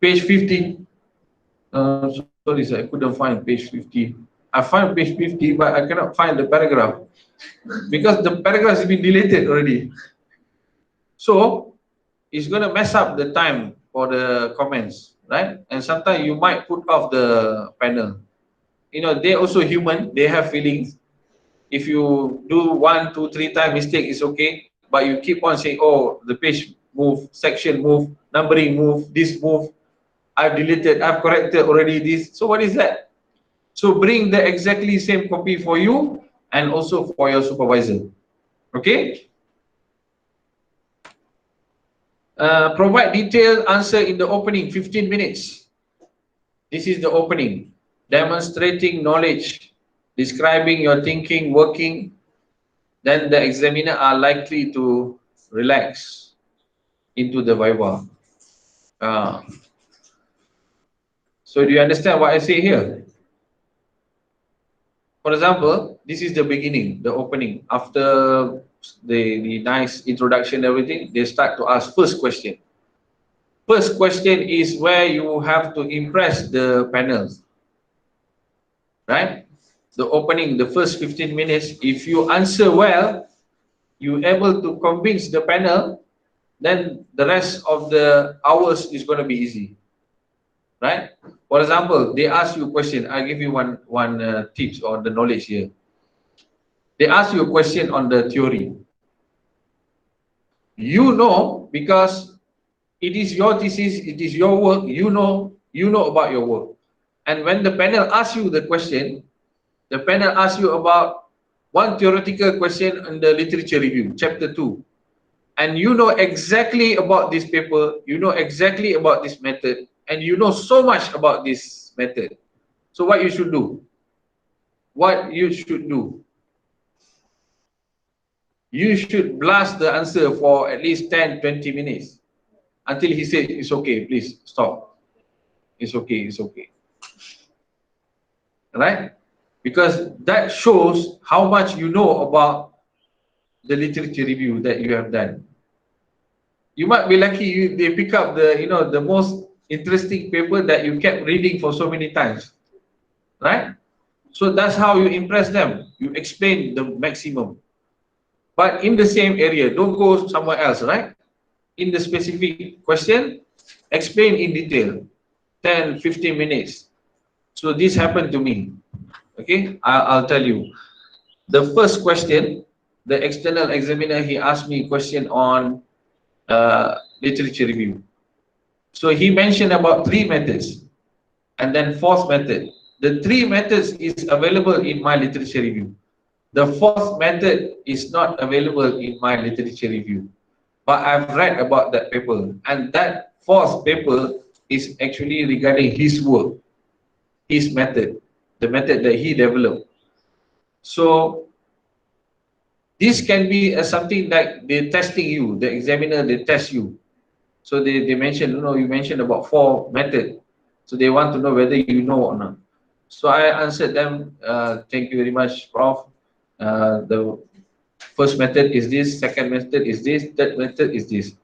Page 50. Sorry, sir, I couldn't find page 50. I found page 50, but I cannot find the paragraph because the paragraph has been deleted already. So it's going to mess up the time for the comments, right? And sometimes you might put off the panel. You know, they're also human, they have feelings. If you do 1, 2, 3 times mistake, it's okay. But you keep on saying, oh, the page move, section move, numbering move, this move. I've deleted, I've corrected already this. So what is that? So bring the exactly same copy for you and also for your supervisor. Okay? Provide detailed answer in the opening, 15 minutes. This is the opening. Demonstrating knowledge, describing your thinking, working. Then the examiner are likely to relax into the Viva. So do you understand what I say here? For example, this is the beginning, the opening. After the nice introduction, everything, they start to ask first question. First question is where you have to impress the panels, right? The opening, the first 15 minutes, if you answer well, you're able to convince the panel, then the rest of the hours is going to be easy, right? For example, they ask you a question. I give you one tips on the knowledge here. They ask you a question on the theory. You know, because it is your thesis, it is your work. You know about your work. And when the panel asks you the question, the panel asks you about one theoretical question on the literature review, chapter 2. And you know exactly about this paper, you know exactly about this method, and you know so much about this method. So what you should do? What you should do? You should blast the answer for at least 10-20 minutes until he says, it's okay, please stop. It's okay, it's okay. Right? Because that shows how much you know about the literature review that you have done. You might be lucky they pick up the most interesting paper that you kept reading for so many times. Right? So that's how you impress them. You explain the maximum. But in the same area, don't go somewhere else, right? In the specific question, explain in detail, 10-15 minutes. So this happened to me. Okay, I'll tell you. The first question, the external examiner, he asked me a question on literature review. So he mentioned about 3 methods, and then 4th method. The 3 methods is available in my literature review. The 4th method is not available in my literature review. But I've read about that paper, and that 4th paper is actually regarding his work, his method, the method that he developed. So this can be something like they're testing you, the examiner, they test you. So they mentioned, you mentioned about 4 methods. So they want to know whether you know or not. So I answered them, thank you very much, Prof. The first method is this, second method is this, third method is this.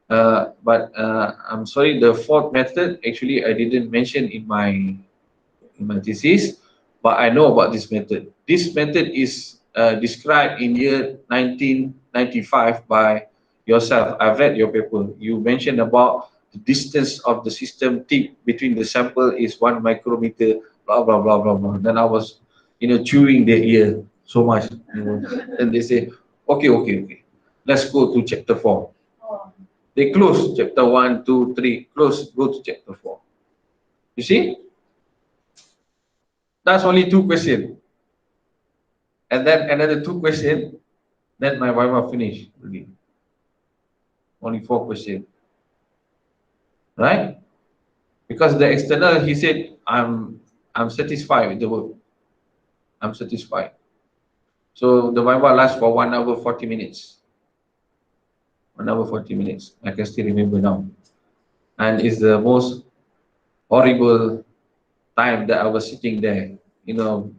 But I'm sorry, the 4th method, actually I didn't mention in my thesis, but I know about this method. This method is described in year 1995 by yourself. I've read your paper. You mentioned about the distance of the system tip between the sample is 1 micrometer, blah, blah, blah, blah, blah. Then I was, chewing their ear so much. And they say, okay, let's go to chapter 4. They close chapter 1, 2, 3, close, go to chapter 4. You see? That's only 2 questions. And then another 2 questions, then my Viva finished. Really. Only 4 questions. Right? Because the external, he said, I'm satisfied with the work. I'm satisfied. So the Viva lasts for 1 hour 40 minutes. 1 hour 40 minutes. I can still remember now. And it's the most horrible time that I was sitting there,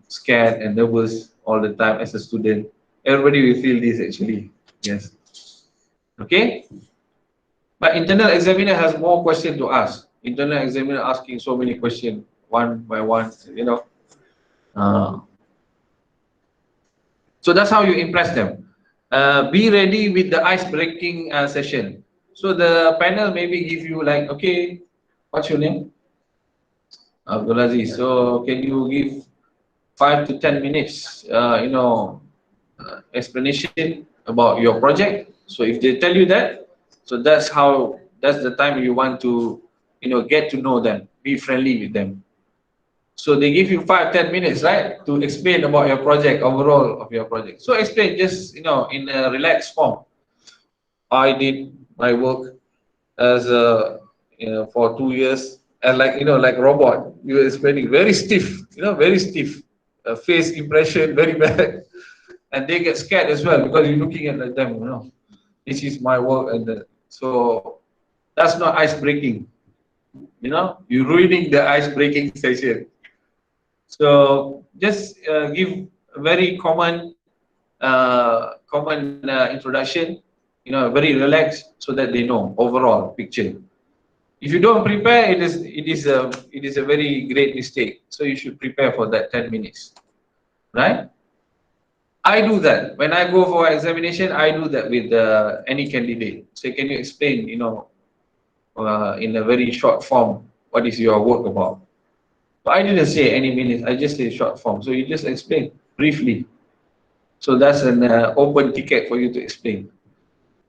scared and nervous all the time as a student. Everybody will feel this actually. Yes. Okay? But internal examiner has more questions to ask. Internal examiner asking so many questions, one by one, So that's how you impress them. Be ready with the ice-breaking session. So the panel maybe give you like, okay, what's your name? Abdulaziz. So can you give 5 to 10 minutes, explanation about your project? So if they tell you that, so that's the time you want to, get to know them, be friendly with them. So they give you 5-10 minutes, right, to explain about your project, overall of your project. So explain just, in a relaxed form. I did my work as for 2 years, and like robot, you were explaining very stiff, very stiff, face impression, very bad, and they get scared as well because you're looking at them, this is my work, and so that's not ice breaking, you're ruining the ice breaking session. So just give a very common introduction, very relaxed, so that they know overall picture. If you don't prepare, it is a very great mistake. So you should prepare for that 10 minutes, right? I do that when I go for examination. I do that with any candidate. So can you explain, in a very short form, what is your work about? But I didn't say any minutes, I just say short form. So you just explain briefly. So that's an open ticket for you to explain.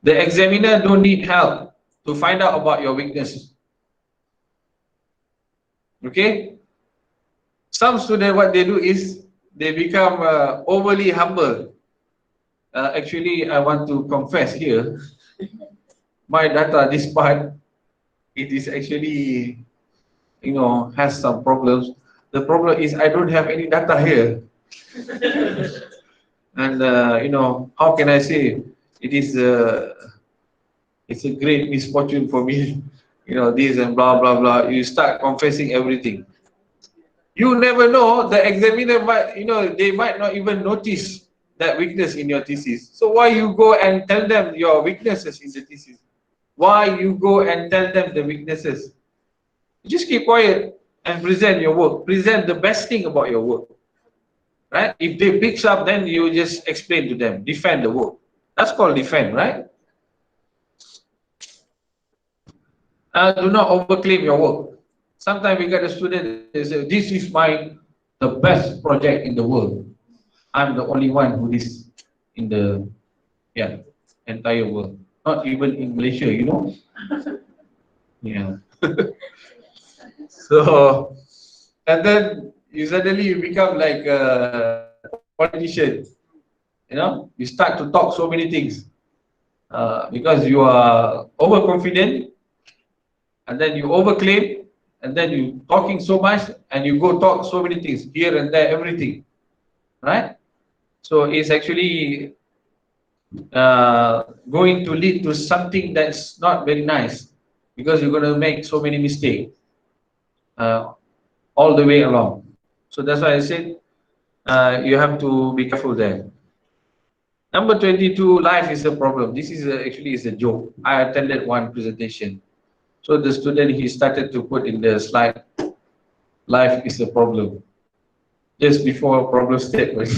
The examiner don't need help to find out about your weakness. Okay? Some students, what they do is they become overly humble. Actually, I want to confess here, my data, this part, it is actually, has some problems. The problem is I don't have any data here. And, how can I say, it's a great misfortune for me, this and blah, blah, blah. You start confessing everything. You never know, the examiner might, they might not even notice that weakness in your thesis. So why you go and tell them your weaknesses in the thesis? Why you go and tell them the weaknesses? Just keep quiet and present your work. Present the best thing about your work. Right? If they picks up, then you just explain to them, defend the work. That's called defend, right? Do not overclaim your work. Sometimes we get a student, they say, this is the best project in the world. I'm the only one who is in the entire world. Not even in Malaysia, Yeah. So, and then suddenly you become like a politician. You start to talk so many things because you are overconfident, and then you overclaim, and then you talking so much, and you go talk so many things here and there, everything, right? So it's actually going to lead to something that's not very nice, because you're going to make so many mistakes all the way along. So that's why I said you have to be careful there. Number 22, life is a problem. This is actually a joke. I attended one presentation. So the student, he started to put in the slide, life is a problem, just before problem statement.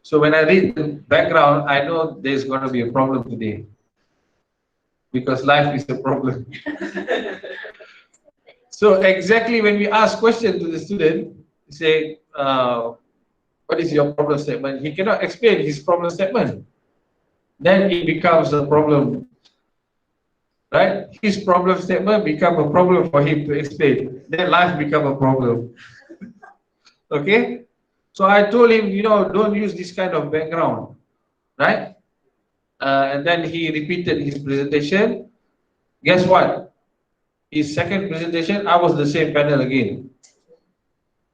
So when I read the background, I know there's going to be a problem today, because life is a problem. So exactly when we ask question to the student, say, what is your problem statement? He cannot explain his problem statement. Then it becomes a problem, right? His problem statement become a problem for him to explain. Then life become a problem. Okay? So I told him, don't use this kind of background, right? And then he repeated his presentation. Guess what? His second presentation, I was the same panel again.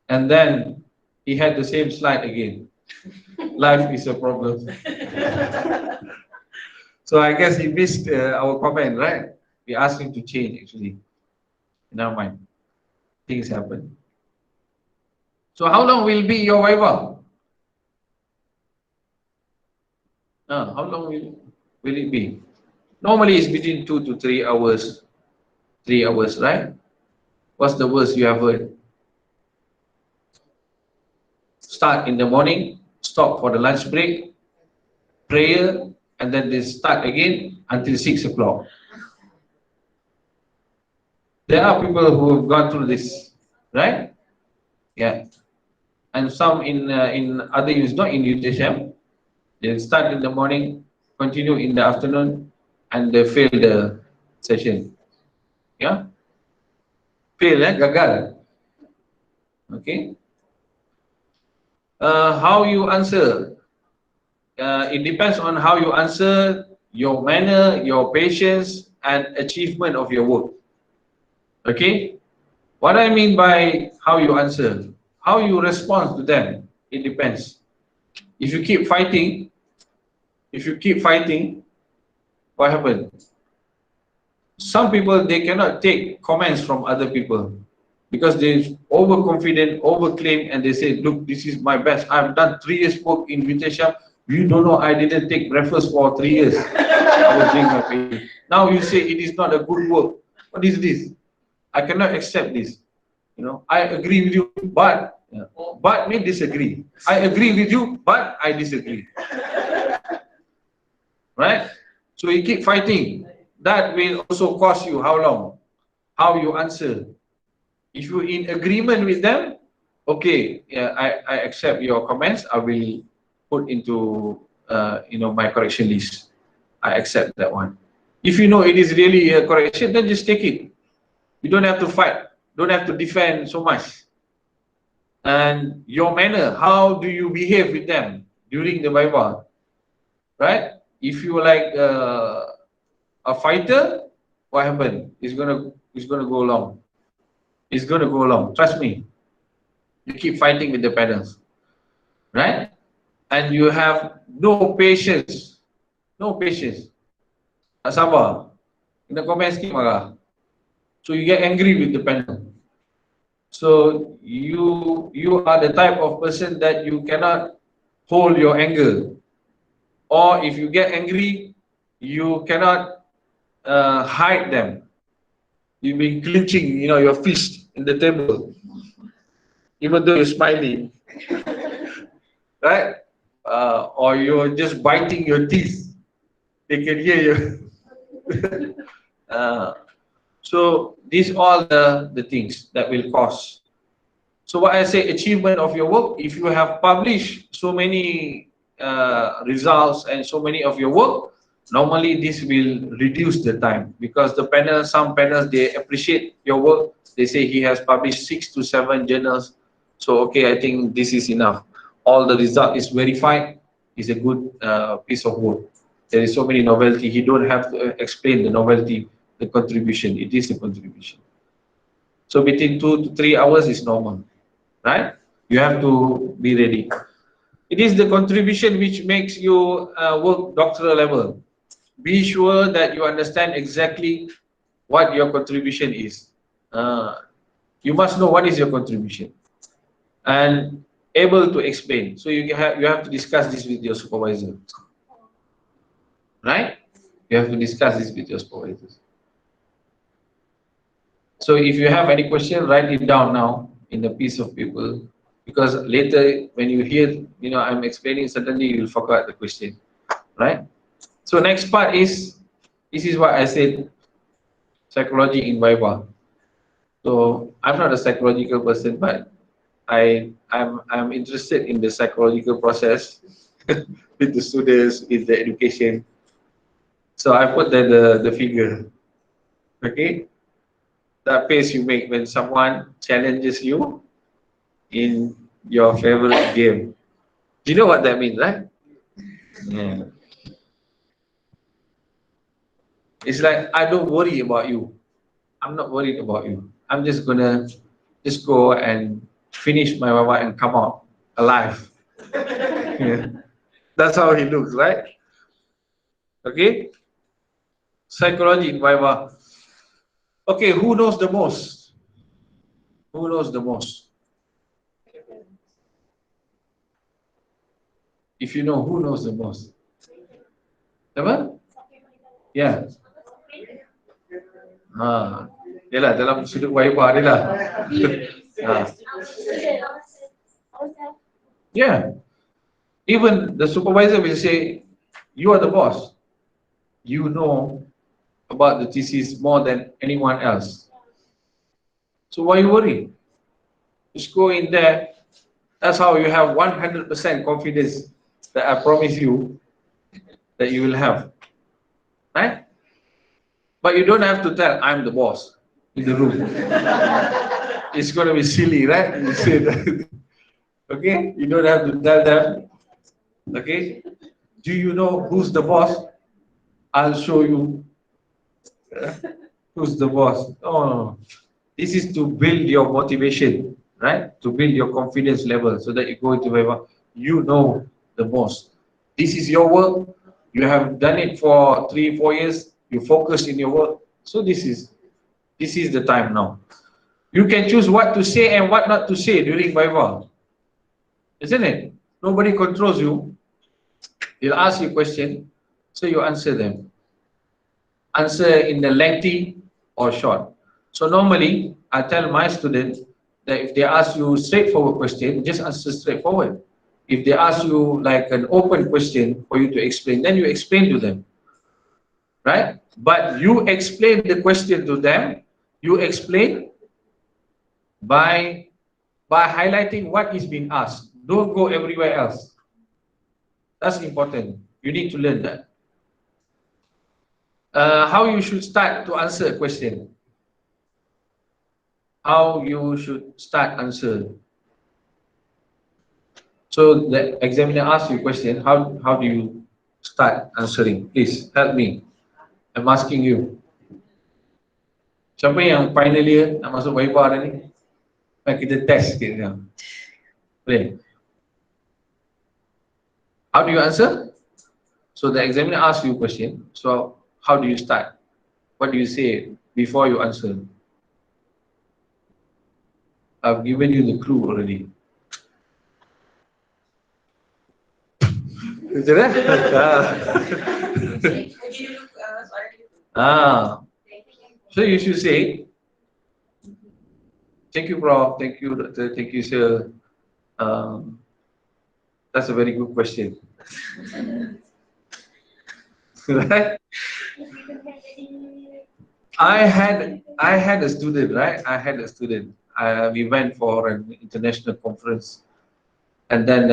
And then he had the same slide again. Life is a problem. So I guess he missed our comment, right? We asked him to change, actually. Never mind. Things happen. So how long will be your Viva? How long will it be? Normally it's between 2 to 3 hours. 3 hours, right? What's the worst you have heard? Start in the morning, stop for the lunch break, prayer, and then they start again until 6 o'clock. There are people who have gone through this, right? Yeah. And some in other units, not in UTSM, they start in the morning, continue in the afternoon, and they fail the session. Yeah? Fail, gagal. Okay? How you answer? It depends on how you answer, your manner, your patience, and achievement of your work. Okay? What I mean by how you answer, how you respond to them, it depends. If you keep fighting, what happens? Some people, they cannot take comments from other people because they're overconfident, overclaim, and they say, look, this is my best. I've done 3 years work in Vietnam. You don't know I didn't take breakfast for 3 years. I was doing my pay. Now you say it is not a good work. What is this? I cannot accept this. I agree with you, but may disagree. I agree with you, but I disagree. Right? So you keep fighting. That will also cost you how long? how you answer. If you're in agreement with them, okay, yeah, I accept your comments. I will put into my correction list. I accept that one. If you know it is really a correction, then just take it. You don't have to fight. Don't have to defend so much. And your manner, how do you behave with them during the Viva, right? If you like a fighter, what happened? It's gonna go along. It's gonna go along. Trust me. You keep fighting with the panels, right? And you have no patience. No patience. Tak sabar. Kena komen sikit marah. So you get angry with the panel. So you are the type of person that you cannot hold your anger. Or if you get angry, you cannot hide them. You've been clenching, your fist in the table, even though you're smiling, right? Or you're just biting your teeth. They can hear you. So these are the things that will cause. So what I say, achievement of your work, if you have published so many results and so many of your work, normally this will reduce the time, because the panel, some panels, they appreciate your work. They say he has published 6 to 7 journals. So okay, I think this is enough. All the result is verified, is a good piece of work. There is so many novelty. He don't have to explain the novelty, the contribution. It is a contribution. So between 2 to 3 hours is normal, right? You have to be ready. It is the contribution which makes you work doctoral level. Be sure that you understand exactly what your contribution is. You must know what is your contribution and able to explain. So you have to discuss this with your supervisor, right? You have to discuss this with your supervisors. So if you have any question, write it down now in a piece of paper, because later when you hear, I'm explaining, suddenly you will forget the question, right? So next part is, this is what I said, psychology in Viva. So I'm not a psychological person, but I'm interested in the psychological process with the students, with the education. So I put the figure, okay? That face you make when someone challenges you in your favorite game. Do you know what that means, right? Yeah. It's like, I don't worry about you. I'm not worried about you. I'm just gonna go and finish my Viva and come out alive. Yeah. That's how he looks, right? Okay? Psychology in Viva. Okay, who knows the most? Who knows the most? If you know, who knows the most? Apa? Yeah. Yalah, dalam sudut Viva dia lah. Yeah. Even the supervisor will say, you are the boss. You know about the thesis more than anyone else. So why you worry? Just go in there. That's how you have 100% confidence that I promise you that you will have. Right? But you don't have to tell, I'm the boss in the room. It's going to be silly, right? You say that. Okay? You don't have to tell them. Okay? Do you know who's the boss? I'll show you who's the boss. Oh, this is to build your motivation, right? To build your confidence level so that you go into Viva, you know the boss. This is your work. You have done it for 3-4 years. You focus in your work. So this is the time now. You can choose what to say and what not to say during Viva. Isn't it? Nobody controls you. They'll ask you a question, so you answer them. Answer in the lengthy or short. So normally, I tell my students that if they ask you straightforward question, just answer straightforward. If they ask you like an open question for you to explain, then you explain to them, right? But you explain the question to them, You explain by highlighting what is being asked. Don't go everywhere else. That's important. You need to learn that. How you should start to answer a question. How you should start answer. So the examiner asks you a question. How do you start answering? Please help me. I'm asking you. Siapa yang final year nak masuk Viva dah ni? Kita test sikit sekarang. Boleh? How do you answer? So the examiner asks you a question. So how do you start? What do you say before you answer? I've given you the clue already. Is it? So you should say, thank you, Prof. Thank you, Doctor. Thank you, sir. That's a very good question. Right? I had a student, right? I had a student. We went for an international conference, and then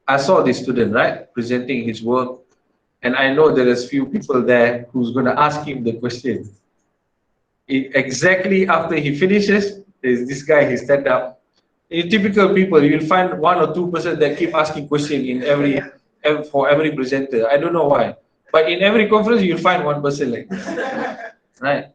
I saw this student, right, presenting his work, and I know there is few people there who's going to ask him the question. Exactly after he finishes, this guy, he stand up. In typical people, you will find 1 or 2% that keep asking question in for every presenter. I don't know why, but in every conference you'll find one person like this, right?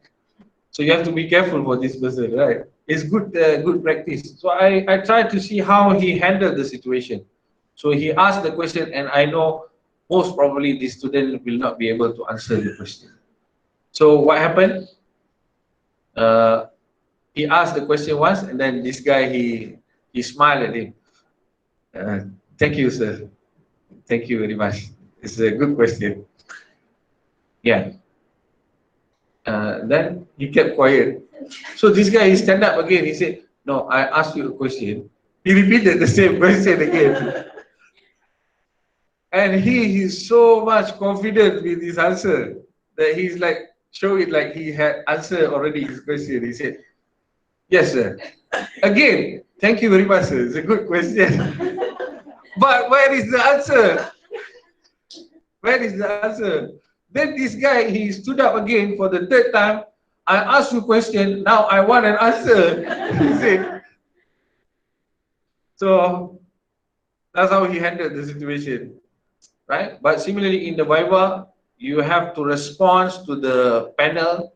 So you have to be careful for this person, right? It's good practice. So I tried to see how he handled the situation. So he asked the question, and I know most probably this student will not be able to answer the question. So what happened? He asked the question once, and then this guy, he smiled at him. Thank you, sir. Thank you very much. It's a good question. Yeah. Then he kept quiet. So this guy, he stand up again. He said, no, I asked you a question. He repeated the same question again. And he is so much confident with his answer that he's like, show it like he had answered already his question. He said, yes, sir. Again, thank you very much, sir. It's a good question. But where is the answer? Where is the answer? Then this guy, he stood up again for the third time. I asked you a question, now I want an answer. He said. So that's how he handled the situation, right? But similarly in the Viva, you have to respond to the panel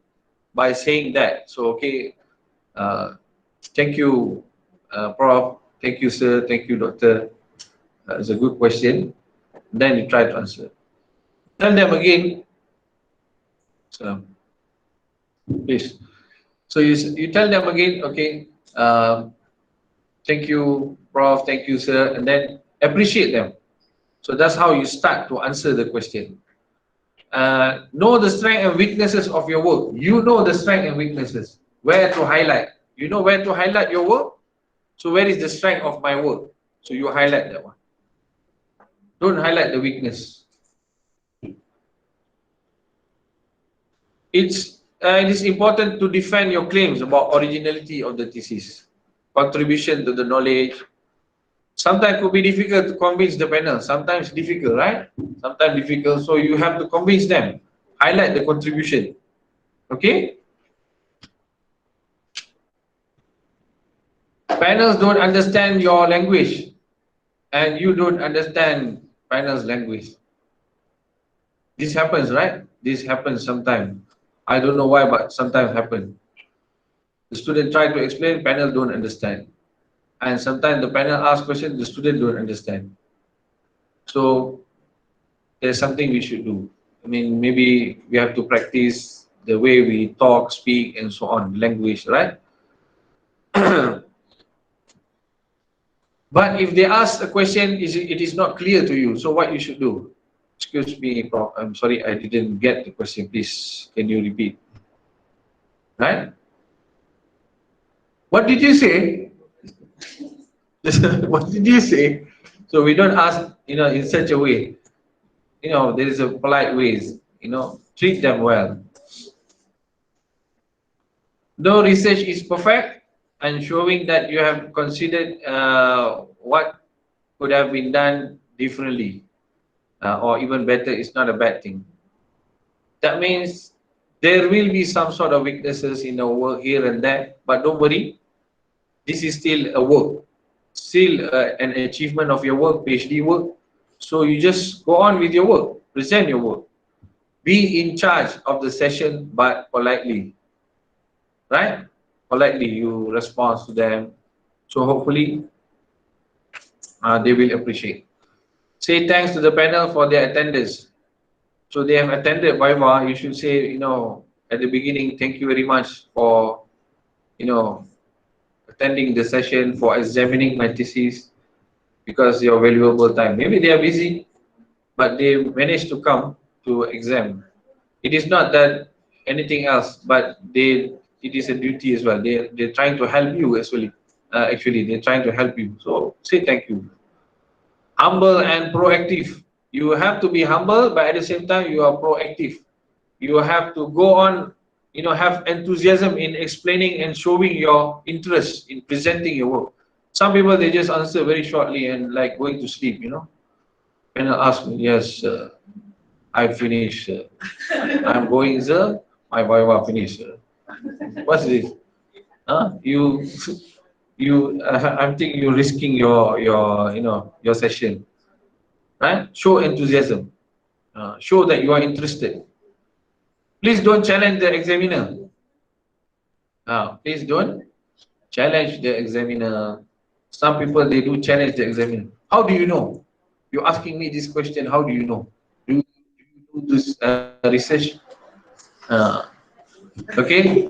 by saying that. So, okay, thank you, Prof. Thank you, sir. Thank you, Doctor. It's a good question. Then you try to answer. Tell them again. So, please. So you tell them again, okay, thank you, Prof, thank you, sir, and then appreciate them. So that's how you start to answer the question. Know the strength and weaknesses of your work. You know the strength and weaknesses. Where to highlight. You know where to highlight your work? So where is the strength of my work? So you highlight that one. Don't highlight the weakness. It is important to defend your claims about originality of the thesis, contribution to the knowledge. Sometimes it could be difficult to convince the panel. Sometimes difficult, right? Sometimes difficult. So you have to convince them. Highlight the contribution. Okay? Panels don't understand your language, and you don't understand panel's language. This happens, right? This happens sometimes. I don't know why, but sometimes happen. The student try to explain, panel don't understand. And sometimes the panel asks questions, the student don't understand. So there's something we should do. I mean, maybe we have to practice the way we talk, speak, and so on, language, right? But if they ask a question, it is not clear to you, so what you should do? Excuse me, Prof. I'm sorry, I didn't get the question. Please, can you repeat? Right? What did you say? What did you say? So we don't ask, in such a way. There is a polite ways. Treat them well. No research is perfect, and showing that you have considered what could have been done differently or even better is not a bad thing. That means there will be some sort of weaknesses in our work here and there, but don't worry, this is still a work, still an achievement of your work, PhD work. So you just go on with your work, present your work. Be in charge of the session, but politely, right? Politely, you respond to them. So hopefully, they will appreciate. Say thanks to the panel for their attendance. So they have attended Viva. You should say, at the beginning, thank you very much for, attending the session, for examining my thesis, because your valuable time. Maybe they are busy, but they managed to come to exam. It is not that anything else, but it is a duty as well. They're trying to help you as well. Actually, they're trying to help you. So say thank you. Humble and proactive. You have to be humble, but at the same time, you are proactive. You have to go on, have enthusiasm in explaining and showing your interest in presenting your work. Some people, they just answer very shortly and like going to sleep, And I ask me, yes, I finished. I'm going, sir. My wife finished. What's this? Huh? I'm thinking you're risking your session, right? Show enthusiasm. Show that you are interested. Please don't challenge the examiner. Please don't challenge the examiner. Some people, they do challenge the examiner. How do you know? You're asking me this question. How do you know? Do you do this research? Okay.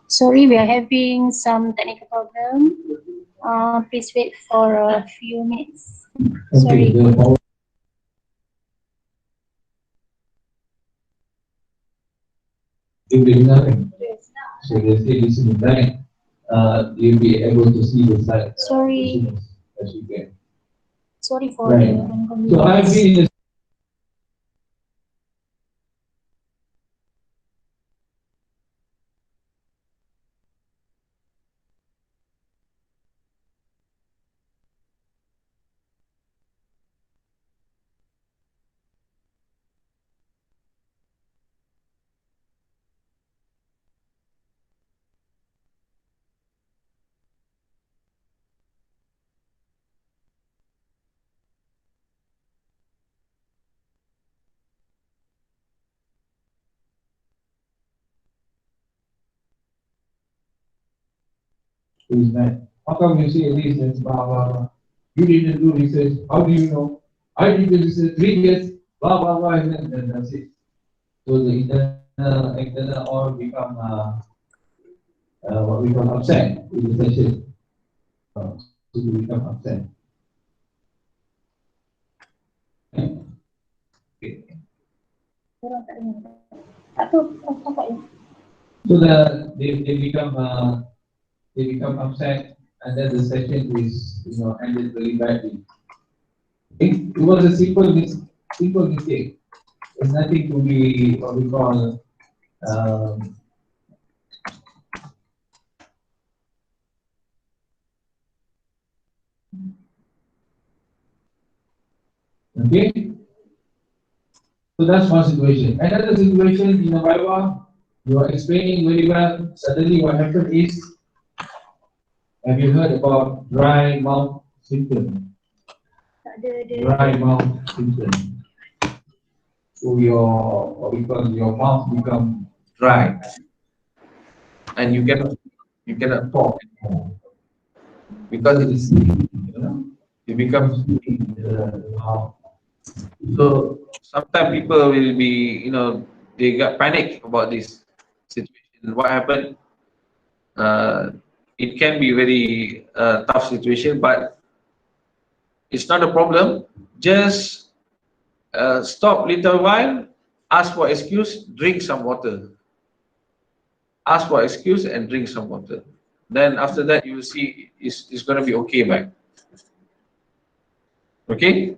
Sorry, we are having some technical problem. Please wait for a few minutes. Sorry. So they say this is blank. You'll be able to see the slide. Sorry. As you can. Sorry for Right. the inconvenience. So I've been in the is that how come you say this and blah blah blah? You didn't do research. How do you know? I did the research 3 years. Blah blah blah, and then that's it. So the external all become what we call upset in the session. So we become upset. So they become upset, and then the session is ended very badly. It was a simple mistake. It's nothing to be what we call okay. So that's one situation. Another situation in a Viva, you are explaining very well. Suddenly, what happened is, have you heard about dry mouth syndrome? Dry mouth syndrome. So your what we call your mouth become dry. and you cannot talk anymore because it's, you know, it becomes so sometimes people will be, you know, they got panic about this situation. What happened? It can be very tough situation, but it's not a problem. Just stop little while, ask for excuse, drink some water. Ask for excuse and drink some water. Then after that, you will see it's going to be okay back. Okay.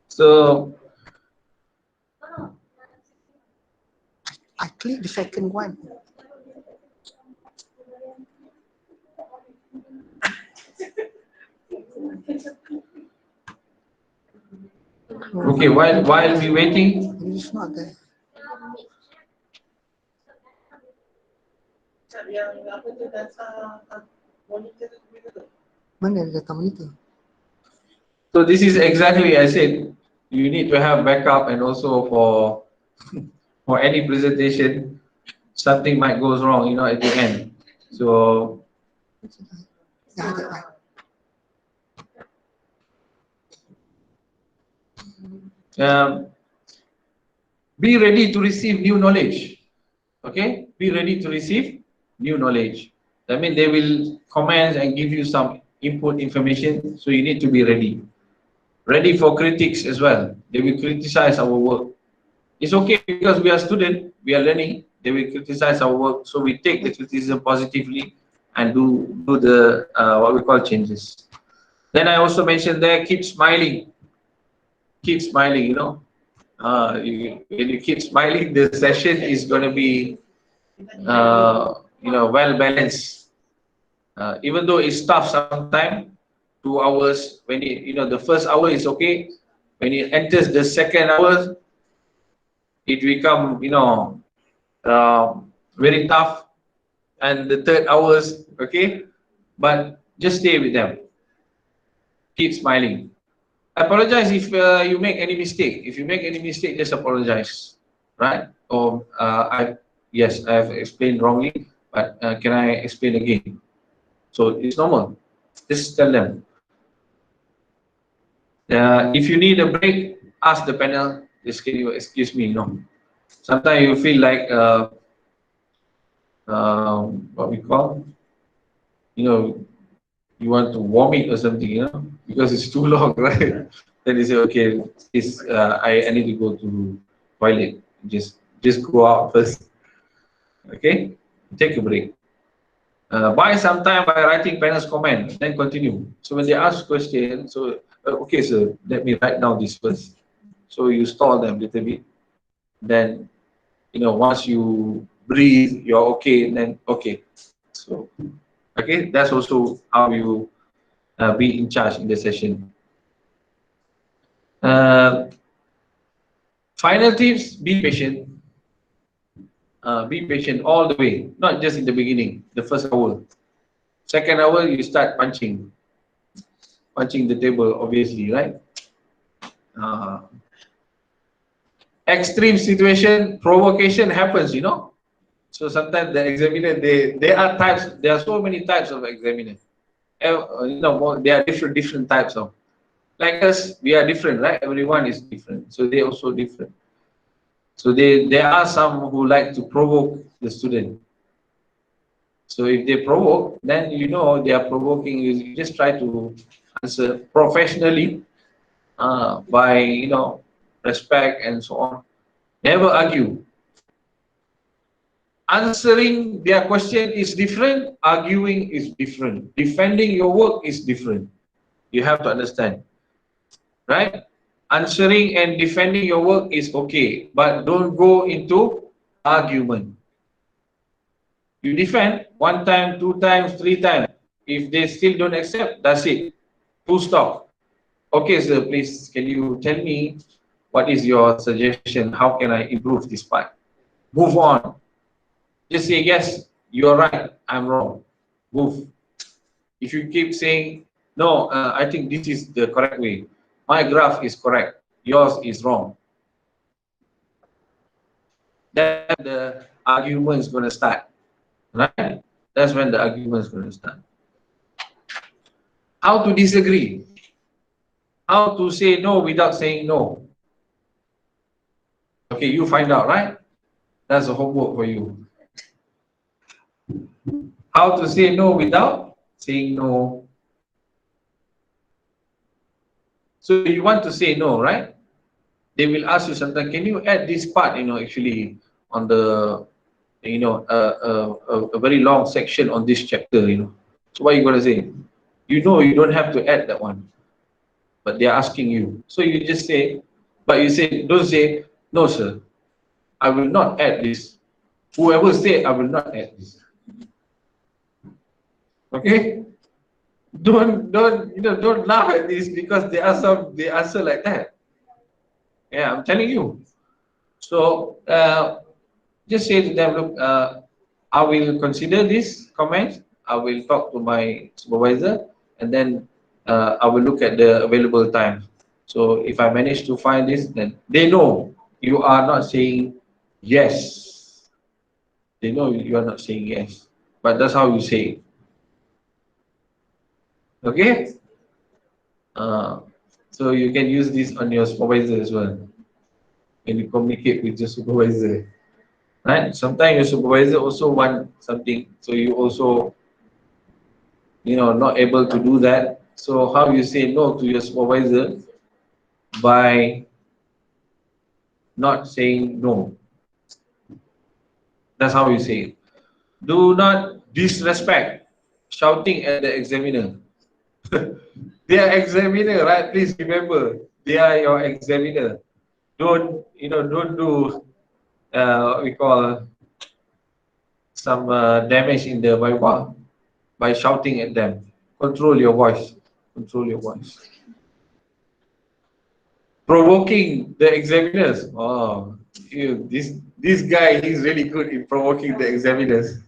So I click the second one. okay, while we waiting, It's not there. Mana ada data monitor? so this is exactly I said. You need to have backup, and also for any presentation, something might goes wrong, you know, at the end. So Dah ada. be ready to receive new knowledge. Okay, be ready to receive new knowledge. That means they will comment and give you some input information, so you need to be ready. Ready for critics as well. They will criticize our work. It's okay because we are students, we are learning. They will criticize our work, so we take the criticism positively and do the what we call changes. Then I also mentioned there, keep smiling. Keep smiling, you know. When you keep smiling, the session is going to be, you know, well balanced. Even though it's tough sometimes, 2 hours. When you know, the first hour is okay. When it enters the second hour, it become, you know, very tough. And the third hours, okay. But just stay with them. Keep smiling. Apologize if you make any mistake. If you make any mistake, just apologize, right? Or yes, I have explained wrongly, but can I explain again? So it's normal. Just tell them. If you need a break, ask the panel. Just can you excuse me? No. Sometimes you feel like what we call, you know, you want to vomit or something, you know, because it's too long, right? Then you say, okay, I need to go to toilet. Just go out first. Okay, take a break. Buy some time by writing panel's comment, then continue. So when they ask questions, so okay, sir, let me write down this first. So you stall them a little bit. Then, you know, once you breathe, you're okay. Then okay. So okay, that's also how you be in charge in the session. Final tips: be patient. Be patient all the way, not just in the beginning, the first hour. Second hour, you start punching the table, obviously, right? Extreme situation, provocation happens, you know. So sometimes the examiner, there are so many types of examiner. You know, there are different types of. Like us, we are different, right? Everyone is different, so they also different. So there are some who like to provoke the student. So if they provoke, then you know they are provoking you. You just try to answer professionally, by, you know, respect and so on. Never argue. Answering their question is different. Arguing is different. Defending your work is different. You have to understand, right? Answering and defending your work is okay, but don't go into argument. You defend 1 time, 2 times, 3 times. If they still don't accept, that's it. Full stop. Okay, sir, please, can you tell me what is your suggestion? How can I improve this part? Move on. Just say, yes, you're right, I'm wrong. Move. If you keep saying, no, I think this is the correct way. My graph is correct. Yours is wrong. Then the argument is going to start. Right? That's when the argument is going to start. How to disagree? How to say no without saying no? Okay, you find out, right? That's a homework for you. How to say no without saying no? So you want to say no, right? They will ask you sometimes, can you add this part, actually on the, a very long section on this chapter, So what are you going to say? You don't have to add that one, but they're asking you. So you just say, but you say, don't say, no, sir, I will not add this. Whoever say, I will not add this. Okay? Don't laugh at this because they answer like that. Yeah, I'm telling you. So just say to them, look, I will consider this comment. I will talk to my supervisor, and then I will look at the available time. So if I manage to find this, then they know you are not saying yes. They know you are not saying yes, but that's how you say it. Okay? So you can use this on your supervisor as well when you communicate with your supervisor. Right? Sometimes your supervisor also want something, so you also, not able to do that. So how you say no to your supervisor? By not saying no. That's how you say it. Do not disrespect shouting at the examiner. They are examiner, right? Please remember, they are your examiner. Don't do we call some damage in the Viva by shouting at them. Control your voice. Control your voice. Provoking the examiners. Oh, this guy, he's really good in provoking the examiners.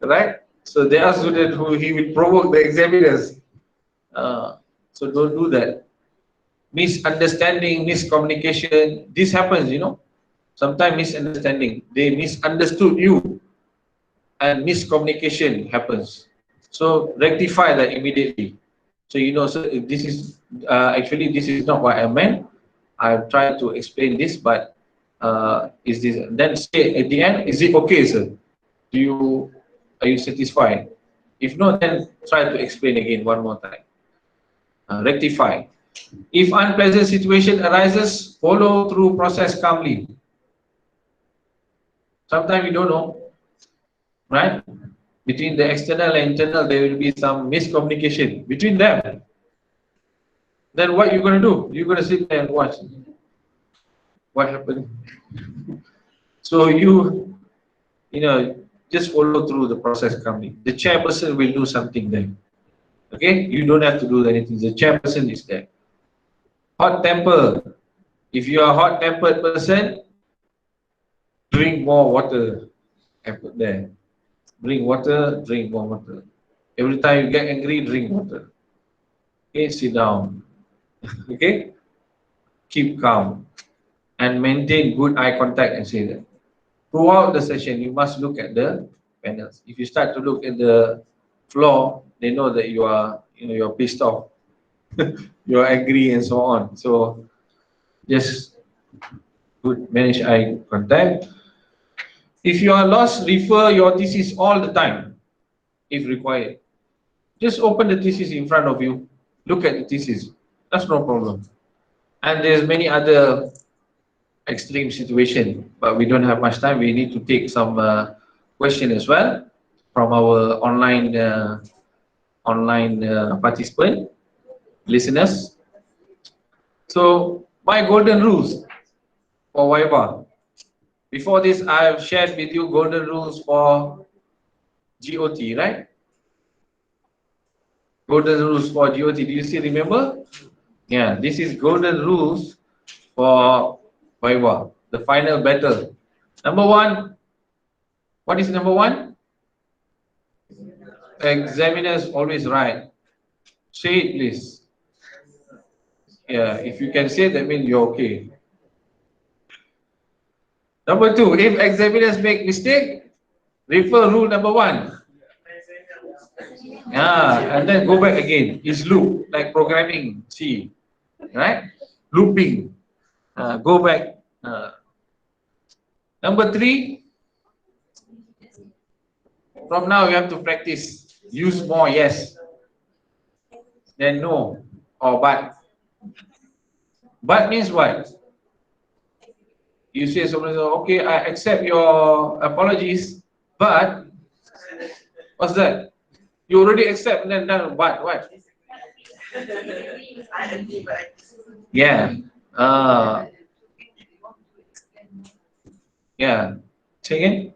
Right? So there are students who he will provoke the examiners. So don't do that. Misunderstanding, miscommunication, this happens, Sometimes misunderstanding. They misunderstood you and miscommunication happens. So rectify that immediately. So so this is actually this is not what I meant. I've tried to explain this, but is this then say at the end, is it okay, sir? Are you satisfied? If not, then try to explain again one more time. Rectify. If unpleasant situation arises, follow through process calmly. Sometimes we don't know, right? Between the external and internal, there will be some miscommunication between them. Then what you're going to do? You're going to sit there and watch. What happened? So just follow through the process calmly. The chairperson will do something then. Okay? You don't have to do anything. The chairperson is there. Hot temper. If you are a hot-tempered person, drink more water. I put there. Drink water, drink more water. Every time you get angry, drink water. Okay, sit down. Okay? Keep calm. And maintain good eye contact and say that. Throughout the session, you must look at the panels. If you start to look at the floor, they know that you're pissed off. You're angry and so on. So just manage eye contact. If you are lost, refer your thesis all the time, if required. Just open the thesis in front of you. Look at the thesis. That's no problem. And there's many other extreme situation, but we don't have much time. We need to take some question as well from our online participant listeners. So my golden rules for Viva. Before this, I have shared with you golden rules for GOT, right? Golden rules for GOT. Do you still remember? Yeah, this is golden rules for Viva, the final battle. Number one, what is number one? Examiners always right. Say it, please. Yeah, if you can say that means you're okay. Number 2, if examiners make mistake, refer rule number 1. Yeah, and then go back again. It's loop, like programming C, right? Looping. Go back. Number 3, from now you have to practice. Use more yes, then no, or but. But means what? You say something, okay, I accept your apologies, but what's that? You already accept, and then what? What? Yeah. Yeah. Say again?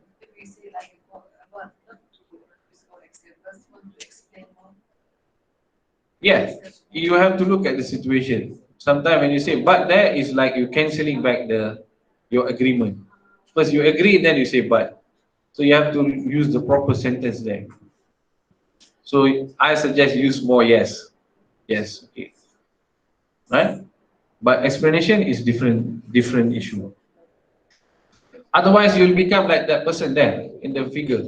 Yeah. You have to look at the situation. Sometimes when you say but there is like you cancelling back your agreement. First you agree, then you say but. So you have to use the proper sentence there. So I suggest use more yes. Yes. Okay. Right? But explanation is different issue. Otherwise, you will become like that person there in the figure.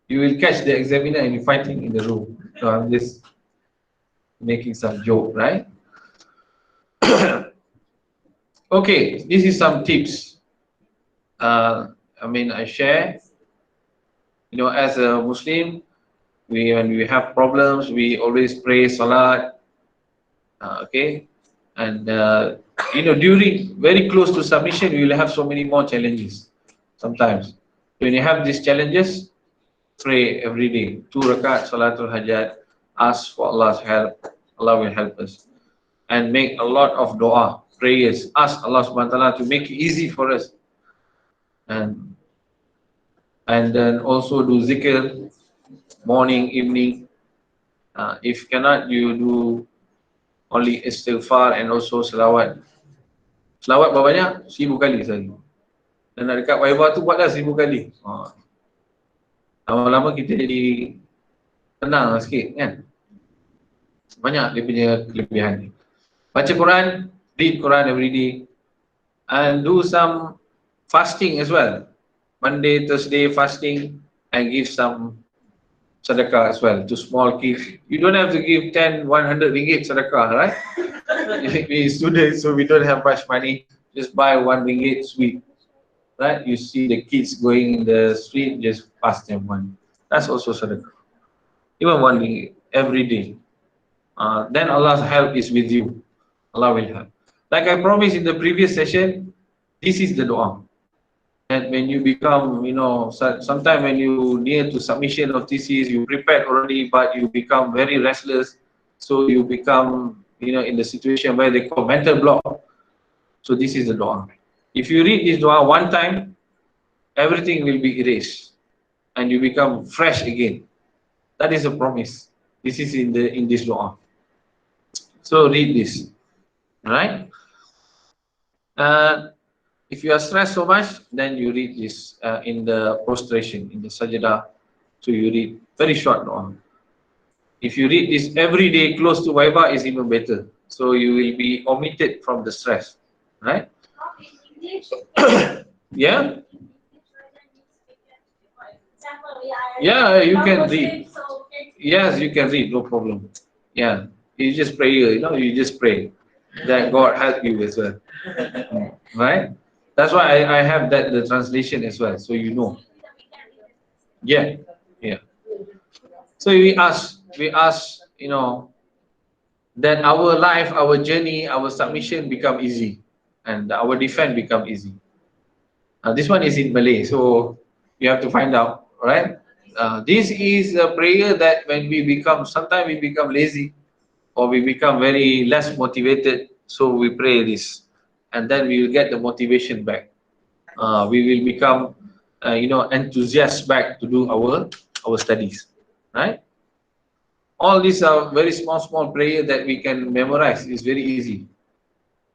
You will catch the examiner and you fighting in the room. So I'm just making some joke, right? Okay, this is some tips. I share. As a Muslim, when we have problems, we always pray salat. Okay, and during very close to submission, we will have so many more challenges. Sometimes, when you have these challenges, pray every day. 2 rakat salatul hajat. Ask for Allah's help. Allah will help us. And make a lot of dua, prayers. Ask Allah subhanahu wa ta'ala to make it easy for us. And then also do zikr, morning, evening. If cannot, you do only istighfar and also selawat. Selawat berapa banyak? 1000 kali sehari. Dan nak dekat Viva tu buatlah 1000 kali. Lama-lama kita jadi tenang sikit kan. Banyak dia punya kelebihan. Baca Quran, read Quran every day, and do some fasting as well. Monday, Thursday fasting, and give some sedekah as well to small kids. You don't have to give 10, 100 ringgit sedekah, right? We students, so we don't have much money. Just buy 1 ringgit sweet, right? You see the kids going in the street, just pass them one. That's also sedekah. Even 1 ringgit every day. Then Allah's help is with you. Allah will help. Like I promised in the previous session, this is the dua. And when you become, sometime when you near to submission of thesis, you prepared already, but you become very restless. So you become, in the situation where they call mental block. So this is the dua. If you read this dua 1 time, everything will be erased, and you become fresh again. That is a promise. This is in this dua. So read this. Right? If you are stressed so much, then you read this in the prostration, in the sajda. So you read very short dua. If you read this every day close to Viva, is even better. So you will be omitted from the stress. Right? Yeah? Yeah, you can read. Yes, you can read, no problem. Yeah. You just pray, you just pray that God help you as well. Right? That's why I have the translation as well, so you know. Yeah. So we ask, that our life, our journey, our submission become easy, and our defense become easy. This one is in Malay, so you have to find out, right? This is a prayer that when sometimes we become lazy, or we become very less motivated, so we pray this, and then we will get the motivation back. We will become, enthusiastic back to do our studies, right? All these are very small prayer that we can memorize. It's very easy,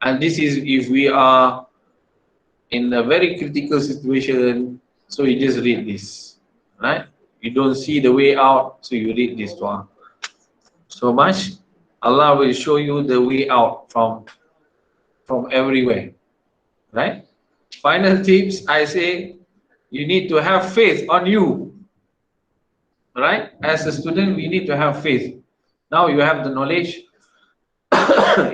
and this is if we are in a very critical situation. So you just read this, right? You don't see the way out, so you read this dua. So much, Allah will show you the way out from everywhere, right? Final tips, I say, you need to have faith on you, right? As a student, we need to have faith. Now you have the knowledge,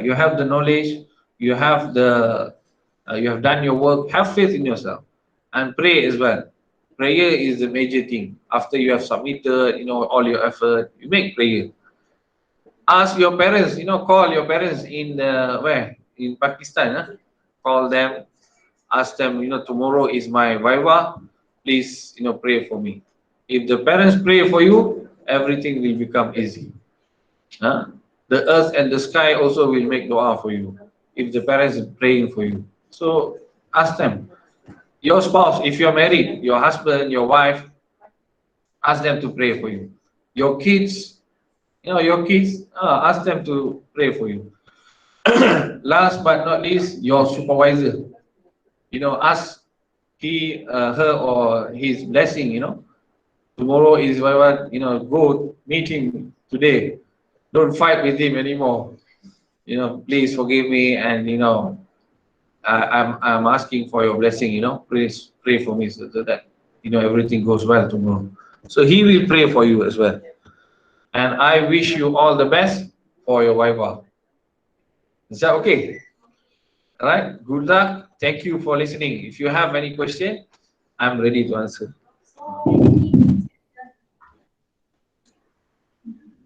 you have the knowledge, you have the, you have done your work. Have faith in yourself and pray as well. Prayer is the major thing. After you have submitted, all your effort, you make prayer. Ask your parents, call your parents in where? In Pakistan, huh? Call them, ask them, tomorrow is my Viva, please, pray for me. If the parents pray for you, everything will become easy. Huh? The earth and the sky also will make dua for you if the parents are praying for you. So ask them. Your spouse, if you're married, your husband, your wife, ask them to pray for you. Your kids, ask them to pray for you. Last but not least, your supervisor. Ask her or his blessing. Tomorrow is what, go meet him today. Don't fight with him anymore. Please forgive me, and I'm asking for your blessing. Please pray for me so that everything goes well tomorrow. So he will pray for you as well. And I wish you all the best for your Viva. Is that okay? All right. Good luck. Thank you for listening. If you have any question, I'm ready to answer.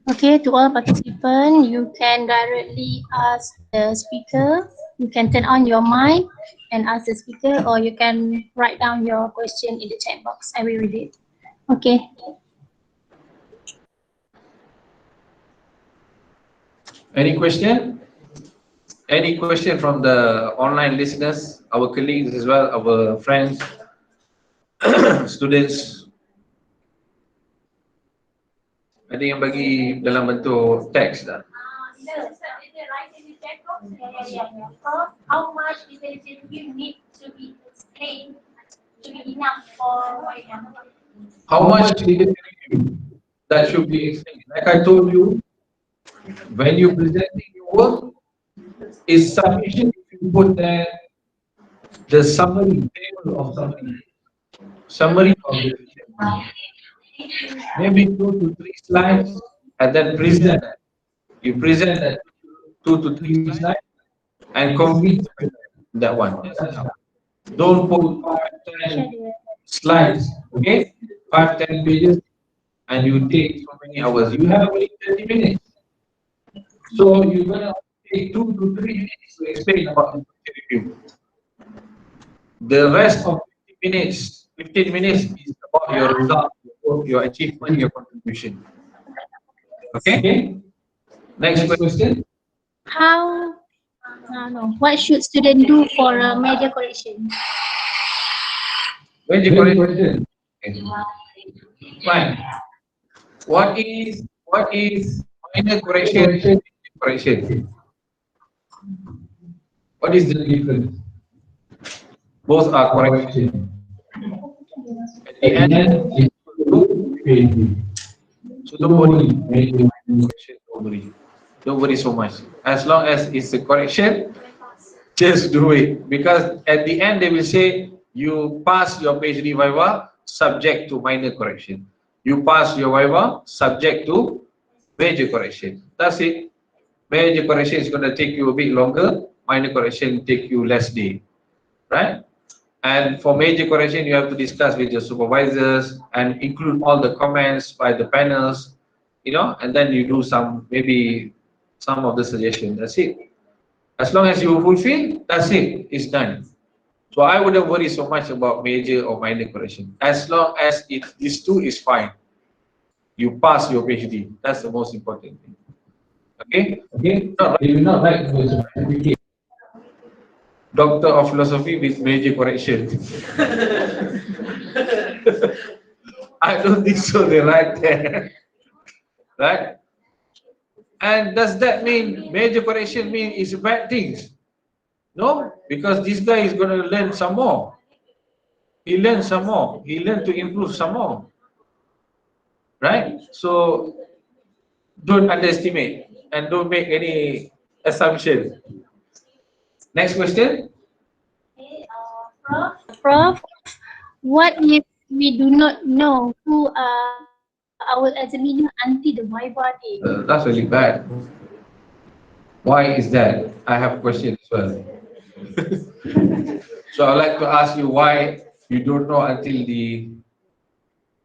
Okay, to all participants, you can directly ask the speaker. You can turn on your mic and ask the speaker, or you can write down your question in the chat box. I will read it. Okay. Any question? Any question from the online listeners, our colleagues as well, our friends, students? Ada yang bagi dalam bentuk teks dah? How much detail you need to be explained to be enough for How much detail that should be explained? Like I told you, when you presenting your work, is sufficient if you put there the summary, table of summary of the maybe 2 to 3 slides, and then present that. You present that 2 to 3 slides and complete that one. Don't put 5-10 slides, okay? 5-10 pages, and you take so many hours. You have only 30 minutes. So you're gonna take 2 to 3 minutes to explain about the review. The rest of 15 minutes is about your result, your achievement, your contribution. Okay? Next question. What should students do for a major correction? Major correction. Fine. What is minor correction? Correction. What is the difference? Both are correction. At the end, so don't worry. Don't worry so much. As long as it's a correction, just do it. Because at the end they will say you pass your PhD Viva subject to minor correction. You pass your Viva subject to major correction. That's it. Major correction is going to take you a bit longer. Minor correction take you less day, right? And for major correction, you have to discuss with your supervisors and include all the comments by the panels, and then you do maybe some of the suggestions. That's it. As long as you fulfill, that's it. It's done. So I wouldn't worry so much about major or minor correction. As long as these two is fine. You pass your PhD. That's the most important thing. Okay? Okay? You will not like to Doctor of Philosophy with major correction. I don't think so. They like that. Right? And does that mean major correction mean it's bad things? No, because this guy is going to learn some more. He learns some more. He learned to improve some more. right? So don't underestimate and don't make any assumption. Next question. Prof, what if we do not know who our examiner until the Viva day? That's really bad. Why is that? I have a question as well. So I'd like to ask you why you don't know until the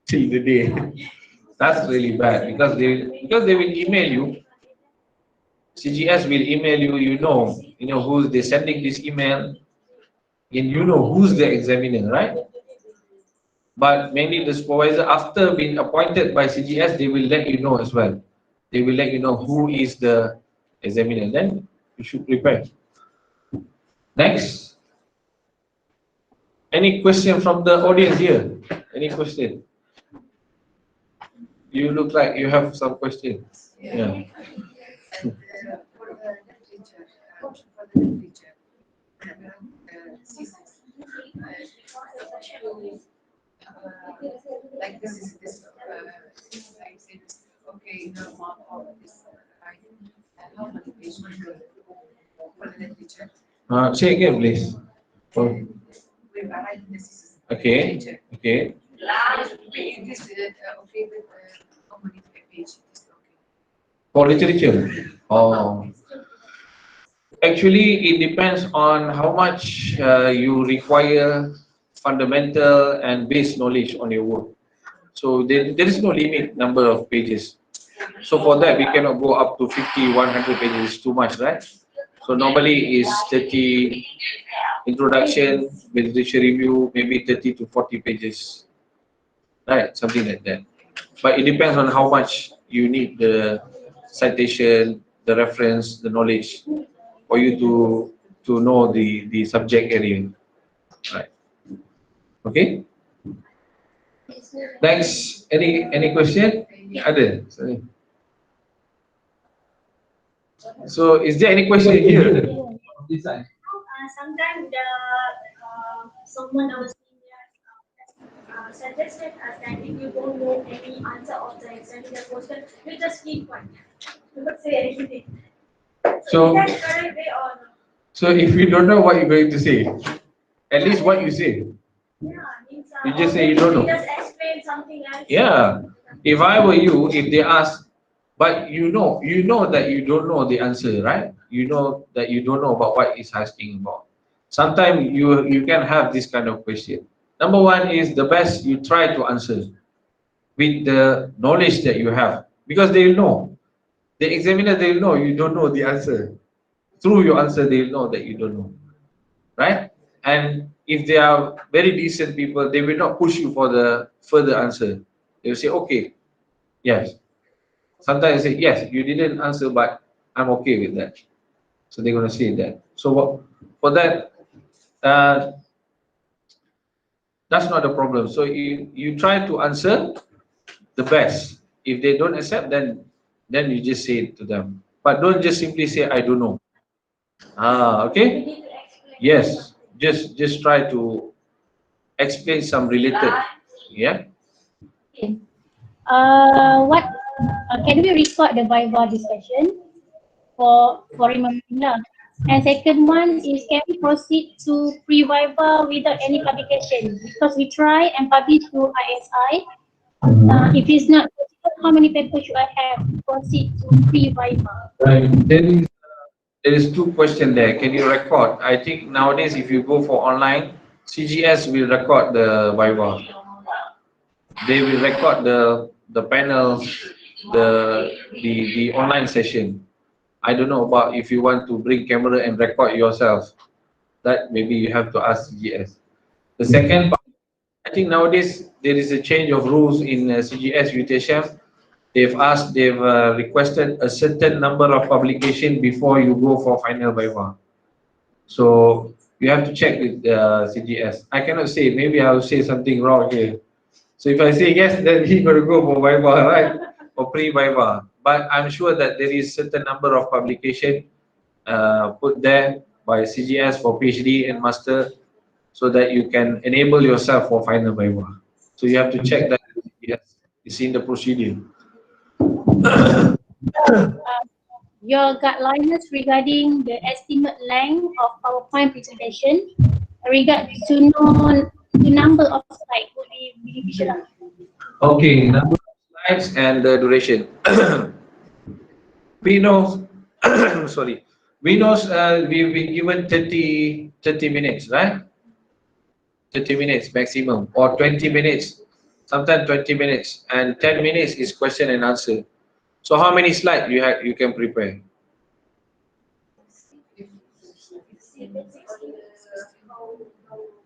day. That's really bad because they will email you. CGS will email you. You know who's they sending this email, and you know who's the examiner, right? But mainly the supervisor, after being appointed by CGS, they will let you know as well. They will let you know who is the examiner. Then you should prepare. Next. Any question from the audience here? Any question? You look like you have some question. Yeah. For the literature, thesis, like this is this, like this, okay, now all of this, how many pages for the literature? Say again, please. Oh, We write this. okay. Okay. It is okay with how many pages? Okay. For literature. Oh. Actually, it depends on how much you require fundamental and base knowledge on your work. So there is no limit number of pages. So for that, we cannot go up to 50, 100 pages. It's too much, right? So normally is 30 introduction with literature review, maybe 30 to 40 pages, right? Something like that. But it depends on how much you need the citation, the reference, the knowledge for you to know the subject area, right? Okay. Next, any question? Ada? Sorry. So is there any question here? This side. Sometimes the someone our senior suggested us that if you don't know any answer of the examiner question, you just keep quiet. Don't say anything. So- is that correct way or not? So if you don't know what you're going to say, at least what you say. Yeah, means, You just or say you maybe don't we know. just explain something else. Yeah. If I were you, if they ask, but you know that you don't know the answer, right? You know that you don't know about what it's asking about. Sometimes you can have this kind of question. Number one is the best you try to answer with the knowledge that you have, because they will know. The examiner, they will know you don't know the answer. Through your answer, they will know that you don't know, right? And if they are very decent people, they will not push you for the further answer. They will say, okay, yes. Sometimes they say, yes, you didn't answer, but I'm okay with that. So they're going to say that. So for that, that's not a problem. So you try to answer the best. If they don't accept, then you just say it to them. But don't just simply say, I don't know. We Okay? need to explain. Yes. Just try to explain some related. Yeah? What can we record the Viva discussion for remembering lah? And second one is, can we proceed to pre-Viva without any publication? Because we try and publish to ISI. If it's not possible, how many papers should I have to proceed to pre-Viva? Right. There is two questions there. Can you record? I think nowadays if you go for online, CGS will record the Viva. They will record the panel, the online session. I don't know about if you want to bring camera and record yourself. That maybe you have to ask CGS. The second part, I think nowadays there is a change of rules in CGS UTSM. They've requested a certain number of publication before you go for final Viva. So you have to check with CGS. I cannot say, maybe I'll say something wrong here. So if I say yes, then he got to go for Viva, right? For pre-Viva. But I'm sure that there is certain number of publication put there by CGS for PhD and master, so that you can enable yourself for final Viva. So you have to check that. Yes, It's in the procedure. Your guidelines regarding the estimate length of PowerPoint presentation, regard to know the number of slides would be beneficial. Okay, number of slides and the duration. We know, sorry, we know we've been given 30 minutes, right? 30 minutes maximum, or 20 minutes, sometimes 20 minutes, and 10 minutes is question and answer. So how many slides you can prepare?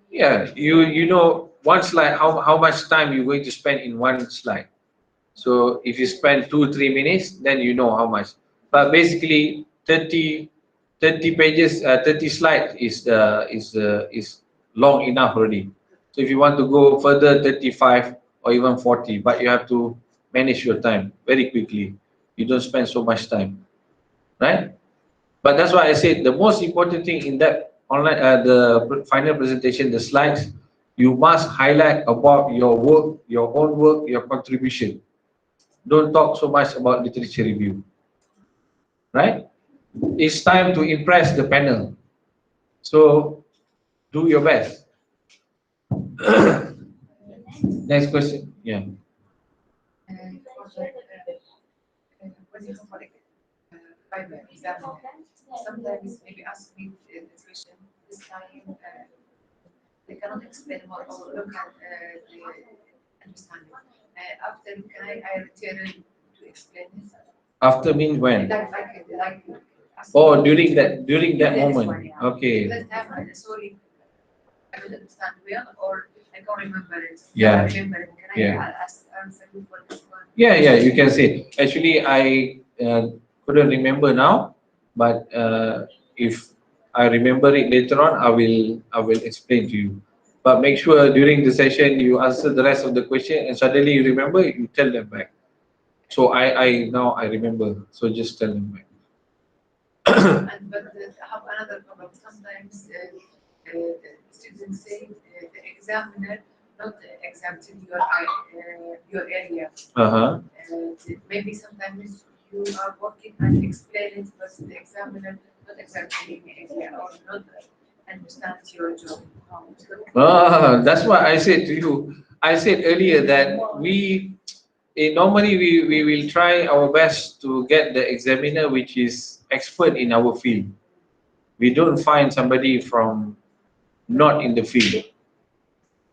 Yeah, you know one slide, how much time you're going to spend in one slide. So if you spend 2-3 minutes, then you know how much. But basically 30 pages, 30 slides is long enough already. So if you want to go further, 35 or even 40, but you have to manage your time very quickly. You don't spend so much time, right? But that's why I said the most important thing in that online, the final presentation, the slides, you must highlight about your work, your own work, your contribution. Don't talk so much about literature review, right? It's time to impress the panel. So do your best. Next question. Yeah. What is private exam? Sometimes maybe ask me this question this time. They cannot explain what or look at the understanding. After can I return to explain this? After means when? Like Oh, during that moment. Okay. That time, sorry, I don't understand well, or I can't remember it. Yeah. I remember it. Can Yeah. I answer you for this one? Yeah, you can say. Actually, I couldn't remember now, but if I remember it later on, I will explain to you. But make sure during the session you answer the rest of the question, and suddenly you remember, you tell them back. So I now I remember. So just tell them back. But I have another problem. Sometimes students say the examiner not exactly your area. Maybe sometimes you are working and explain it, but the examiner not exactly in area or not understand your job. That's what I said to you. I said earlier that normally we will try our best to get the examiner which is expert in our field. We don't find somebody from not in the field.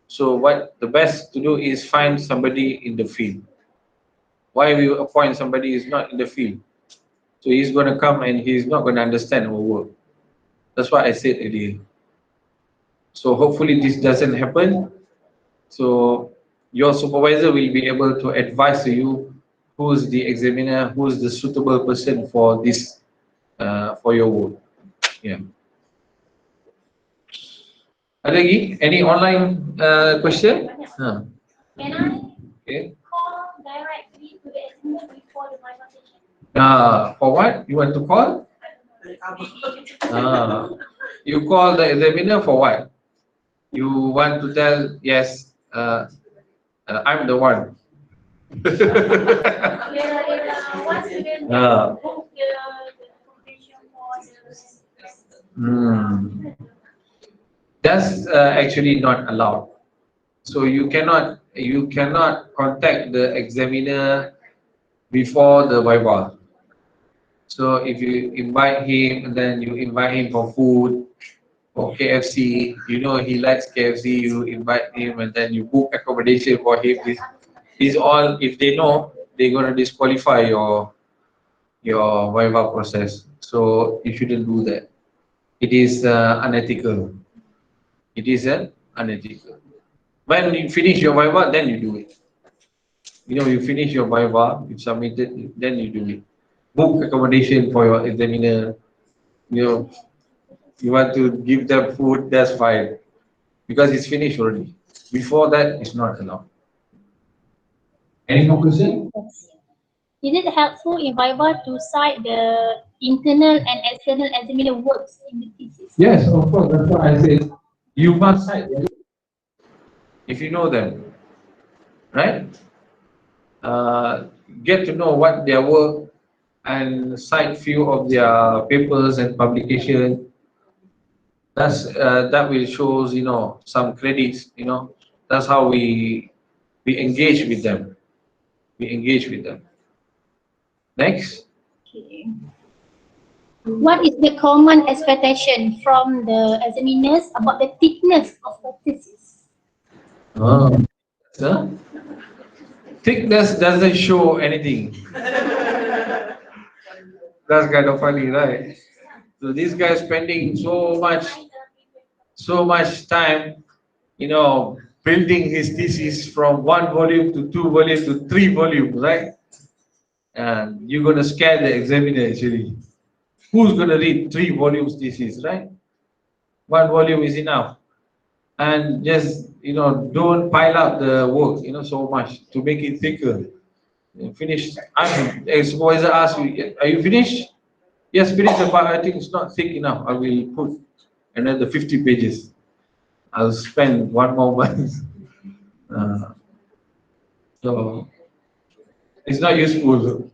So what the best to do is find somebody in the field. Why we appoint somebody who is not in the field? So he's going to come and he's not going to understand our work. That's what I said earlier. So hopefully this doesn't happen. So your supervisor will be able to advise to you who's the examiner, who's the suitable person for this, for your work. Yeah. Ada lagi? Any online question? Can I Okay. call directly to the examiner before the Viva session? For what? You want to call? You call the examiner for what? You want to tell, yes, I'm the one. Once again, book the accommodation for the That's actually not allowed. So you cannot contact the examiner before the Viva. So if you invite him, and then you invite him for food, for KFC, you know he likes KFC, you invite him and then you book accommodation for him. These all, if they know, they're gonna disqualify your Viva process. So you shouldn't do that. It is unethical. It is unethical. When you finish your Viva, then you do it. You know, you finish your Viva, you submit it, then you do it. Book accommodation for your examiner. You know, you want to give them food, that's fine. Because it's finished already. Before that, it's not allowed. Any conclusion? Is it helpful in Viva to cite the internal and external examiner works in the thesis? Yes, of course. That's what I said. You must cite them if you know them, right? get to know what their work and cite few of their papers and publication. That will shows, you know, some credits, you know. That's how we engage with them. We engage with them. Next. Okay. What is the common expectation from the examiners about the thickness of the thesis? Oh. Huh? Thickness doesn't show anything. That's kind of funny, right? So this guy spending so much time, you know, building his thesis from 1 volume to 2 volumes to 3 volumes, right? And you're gonna scare the examiner actually. Who's gonna read 3 volumes thesis, right? 1 volume is enough. And just, you know, don't pile up the work, you know, so much to make it thicker. Finish. A supervisor asks you, are you finished? Yes, finished, but I think it's not thick enough. I will put another 50 pages. I'll spend 1 more month. So it's not useful.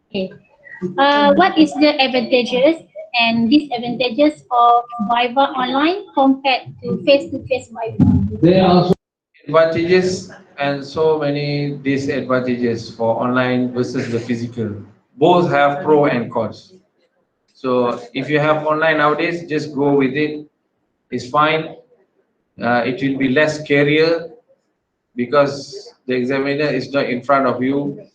Okay. What is the advantages and disadvantages of Viva online compared to face-to-face Viva? There are also Advantages and so many disadvantages for online versus the physical. Both have pro and cons. So if you have online nowadays, just go with it. It's fine. It will be less scarier because the examiner is not in front of you.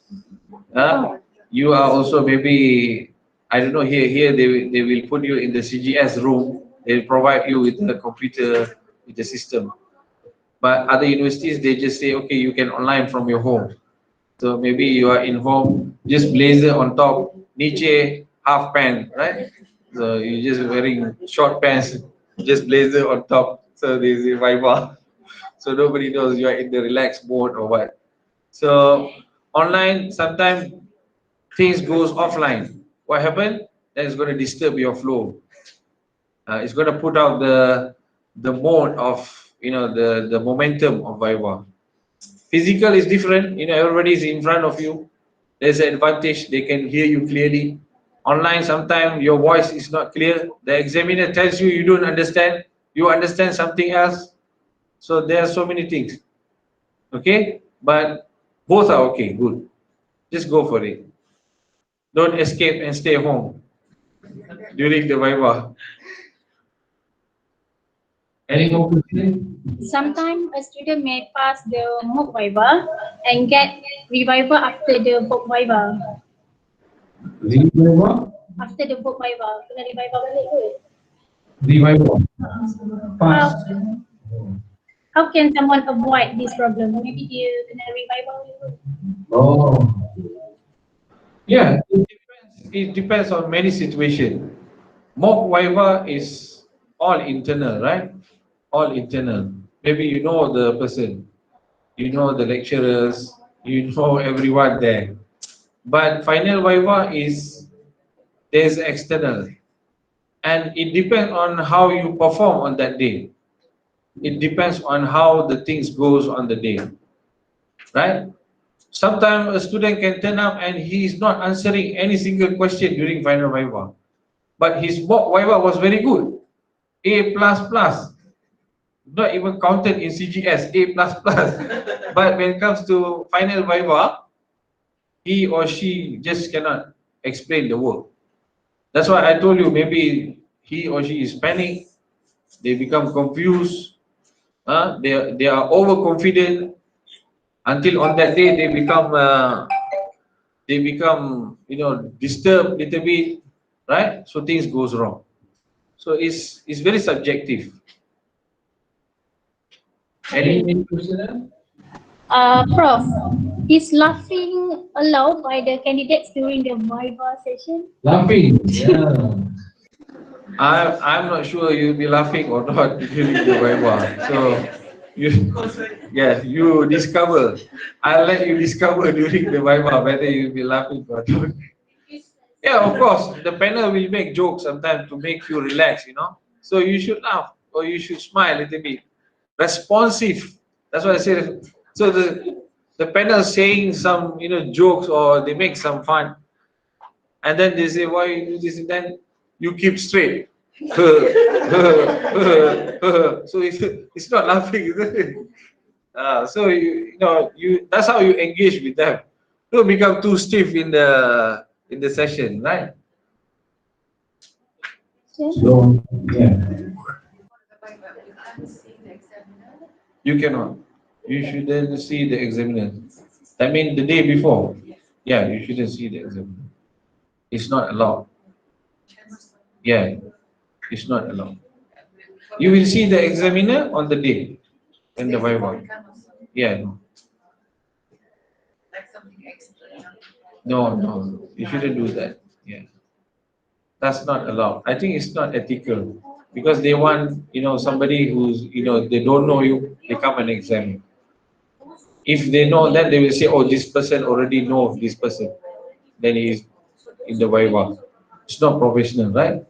You are also maybe, I don't know, here they will put you in the CGS room. They will provide you with the computer, with the system. But other universities, they just say, okay, you can online from your home. So maybe you are in home, just blazer on top, niche, half pant, right? So you're just wearing short pants, just blazer on top. So they say Viva. So nobody knows you are in the relaxed mode or what. So online, sometimes things goes offline. What happened? That is going to disturb your flow. It's going to put out the mode of, you know, the momentum of Viva. Physical is different. You know, everybody is in front of you. There's an advantage. They can hear you clearly. Online, sometimes your voice is not clear. The examiner tells you you don't understand. You understand something else. So there are so many things. Okay, but both are okay. Good. Just go for it. Don't escape and stay home during the Viva. any more questions? Sometimes a student may pass the mock Viva and get revival after the book Viva. Revival? After the book Viva, kena revival balik ke? Revival. Pass. How can someone avoid this problem? Maybe dia kena revival dulu. Oh. Yeah, it depends on many situations. Mock Viva is all internal, right? All internal. Maybe you know the person, you know the lecturers, you know everyone there. But final Viva is, there's external. And it depends on how you perform on that day. It depends on how the things goes on the day, right? Sometimes a student can turn up and he is not answering any single question during final Viva. But his mock Viva was very good. A++. Not even counted in CGS, A++. But when it comes to final Viva, he or she just cannot explain the work. That's why I told you, maybe he or she is panic, they become confused, they are overconfident until on that day they become, you know, disturbed little bit, right? So things goes wrong. So it's very subjective. Any question? Prof, is laughing allowed by the candidates during the Viva session? Laughing. Yeah. I'm not sure you'll be laughing or not during the Viva. So you, yes, you discover. I'll let you discover during the Viva whether you'll be laughing or not. Yeah, of course, the panel will make jokes sometimes to make you relax, you know. So you should laugh or you should smile a little bit. Responsive. That's what I said. So the panel saying some, jokes, or they make some fun, and then they say, why you do this, and then you keep straight. So it's not laughing, isn't it? So that's how you engage with them. Don't become too stiff in the session, right? So, yeah. You cannot. You shouldn't see the examiner. I mean, the day before. Yeah, you shouldn't see the examiner. It's not allowed. Yeah, it's not allowed. You will see the examiner on the day in the Viva. Yeah, no. Like something extra. No, you shouldn't do that. Yeah, that's not allowed. I think it's not ethical because they want, somebody who's, they don't know you, they come and examine. If they know that, they will say, oh, this person already know this person. Then he's in the Viva. It's not professional, right?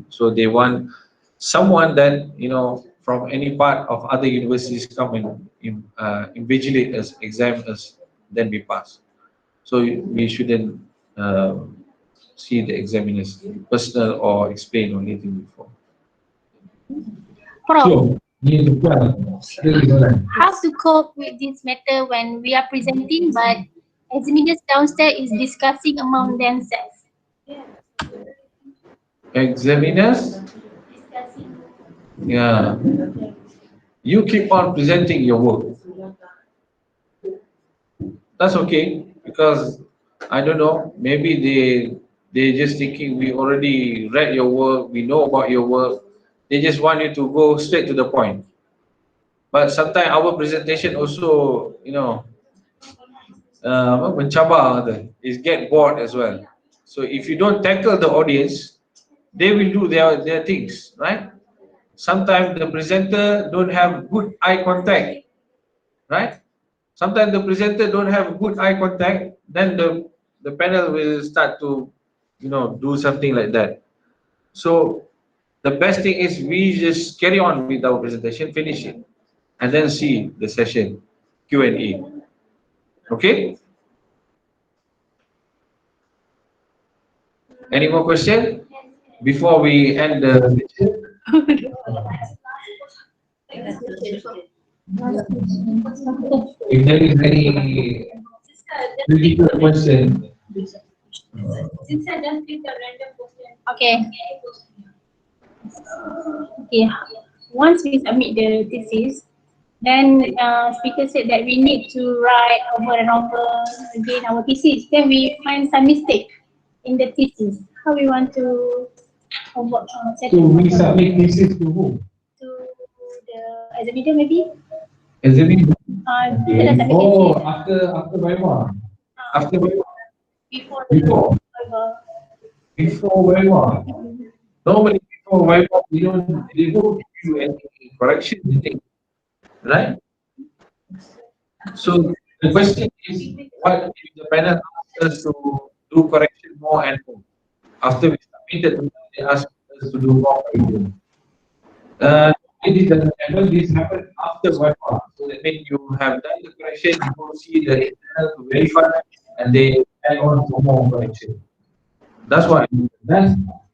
So they want someone that, from any part of other universities come and invigilate us, examine us, then we pass. So we shouldn't see the examiners personal or explain or anything before. Prof, So, how to cope with this matter when we are presenting, but examiners downstairs is discussing among themselves? Examiners, yeah, you keep on presenting your work. That's okay, because I don't know, maybe they just thinking we already read your work, we know about your work. They just want you to go straight to the point. But sometimes our presentation also, mencabar, is get bored as well. So if you don't tackle the audience, they will do their things, right? Sometimes the presenter don't have good eye contact, right? Sometimes the presenter don't have good eye contact, then the panel will start to, do something like that. So the best thing is we just carry on with our presentation, finish it, and then see the session, Q&A. Okay? Any more question before we end the lecture? if there is any critical question, Okay. Okay. Once we submit the thesis, then speaker said that we need to write over and over again our thesis. Then we find some mistake in the thesis. How we want to so we submit thesis to who? to the examiner maybe? Examiner. Kita dah submit Oh, thesis. after Viva. After Viva. Before Before. Viva. Before Viva. Normally before Viva, they don't give you any correction, right? So the question is, what if the panel asks us to do correction more and more? After we submitted, they ask us to do more correction. This doesn't happen. This happened after Viva. So that means you have done the correction, you go see the internal to verify, and they add on for more correction. That's what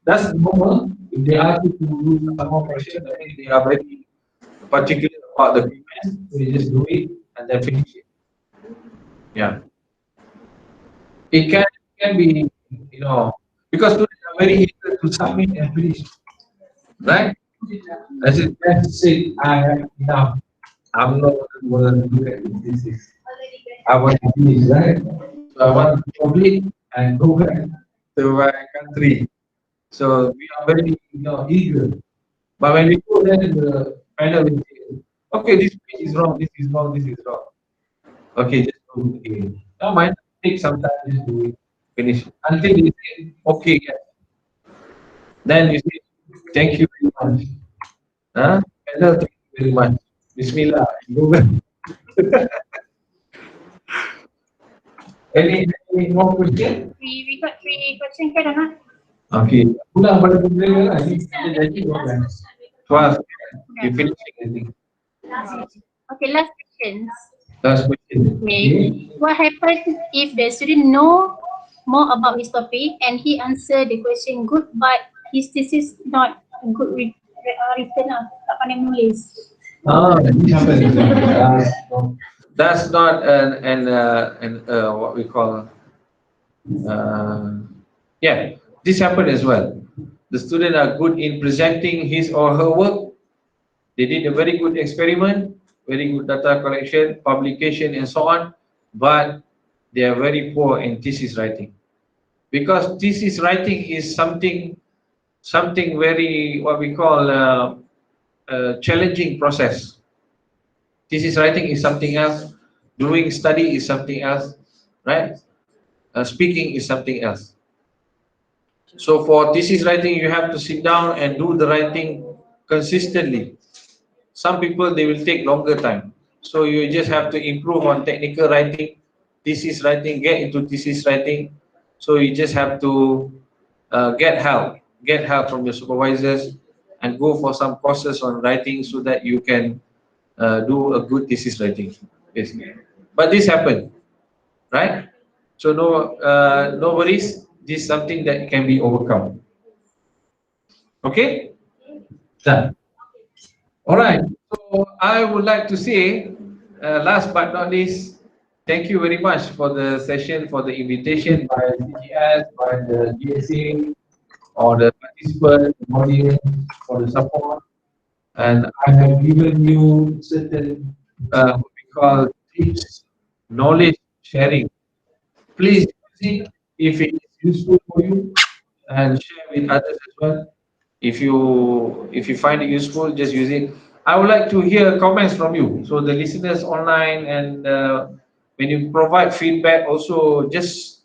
that's normal. If they ask you to do some more correction, I think they are very particular about the payment, so they just do it and then finish it. Yeah. It can be, because students are very eager to submit and finish, right? As it just say, I have enough. I'm not going to do it. This is I want to finish, right? So I want to complete and go back to my country. So we are very, eager. But when we go there, the panel will say, okay, this page is wrong, this is wrong, this is wrong. Okay, just do it again. Now mine take some time, just do it, finish it. Until they say, okay, yes. Then you say, thank you very much. Huh? Panel, thank you very much. Bismillah. Go back. Any more question? We got 3 questions kan or not? Okay. Pulang pada benda lah. Ini kita jadi orang. Trust. You finish everything. Okay, last questions. Last question. Okay. What happens if the student know more about his topic and he answer the question good, but his thesis not good written lah, tak pandai menulis. This happens. That's not what we call yeah, this happened as well. The student are good in presenting his or her work. They did a very good experiment, very good data collection, publication, and so on, but they are very poor in thesis writing. Because thesis writing is something very, what we call challenging process. Thesis writing is something else. Doing study is something else, right? Speaking is something else. So for thesis writing, you have to sit down and do the writing consistently. Some people, they will take longer time. So you just have to improve on technical writing, thesis writing, get into thesis writing. So you just have to get help from your supervisors and go for some courses on writing so that you can do a good thesis writing, basically. But this happened, right? So no worries. This is something that can be overcome. Okay? Done. All right. So I would like to say, last but not least, thank you very much for the session, for the invitation by CGS, by the GSA, or the participants, the audience, for the support. And I have given you certain what we call tips, knowledge sharing. Please use it if it is useful for you, and share with others as well. If you find it useful, just use it. I would like to hear comments from you. So the listeners online, and when you provide feedback, also just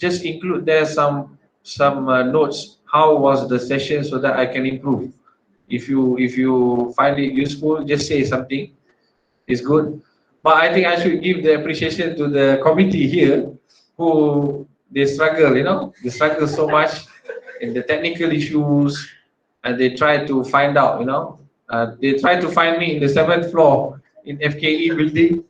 include there some notes. How was the session, so that I can improve. If you find it useful, just say something. It's good. But I think I should give the appreciation to the committee here, who they struggle, they struggle so much in the technical issues, and they try to find out, they try to find me in the 7th floor in FKE building.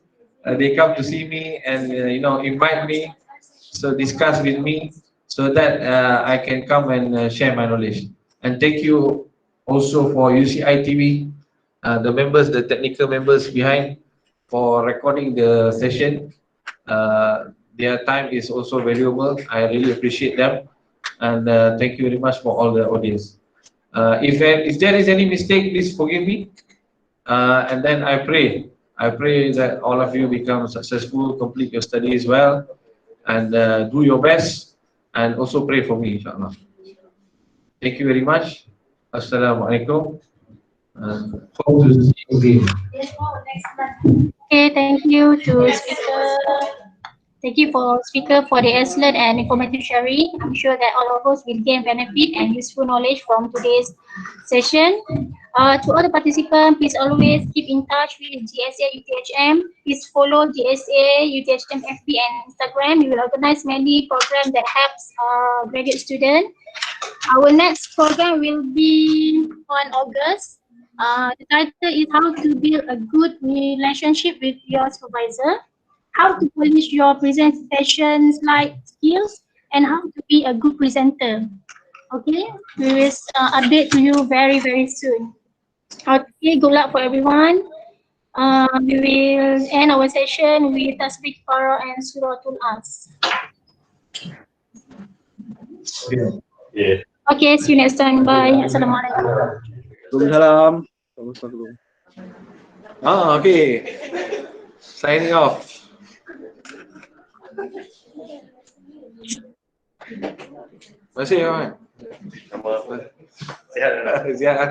They come to see me and invite me, so discuss with me, so that I can come and share my knowledge. And thank you also for UCI TV, the members, the technical members behind, for recording the session. Their time is also valuable. I really appreciate them, and thank you very much for all the audience. If there is any mistake, please forgive me. And then I pray that all of you become successful, complete your studies well, and do your best, and also pray for me, inshallah. Thank you very much. Assalamualaikum. Hope to see you again. Okay, thank you to speaker. Thank you for speaker for the excellent and informative sharing. I'm sure that all of us will gain benefit and useful knowledge from today's session. To all the participants, please always keep in touch with GSA UTHM. Please follow GSA UTHM FB and Instagram. We will organize many programs that helps graduate students. Our next program will be on August. The title is How to Build a Good Relationship with Your Supervisor, how to polish your presentation slide skills, and how to be a good presenter. Okay, we will update to you very, very soon. Okay, good luck for everyone. We will end our session with Tasbih Farah and Suratul As. Yeah. Okay, see you next time. Bye. Assalamualaikum. Waalaikumsalam. Okay. Signing off. Masih, Ahmad? Sehat.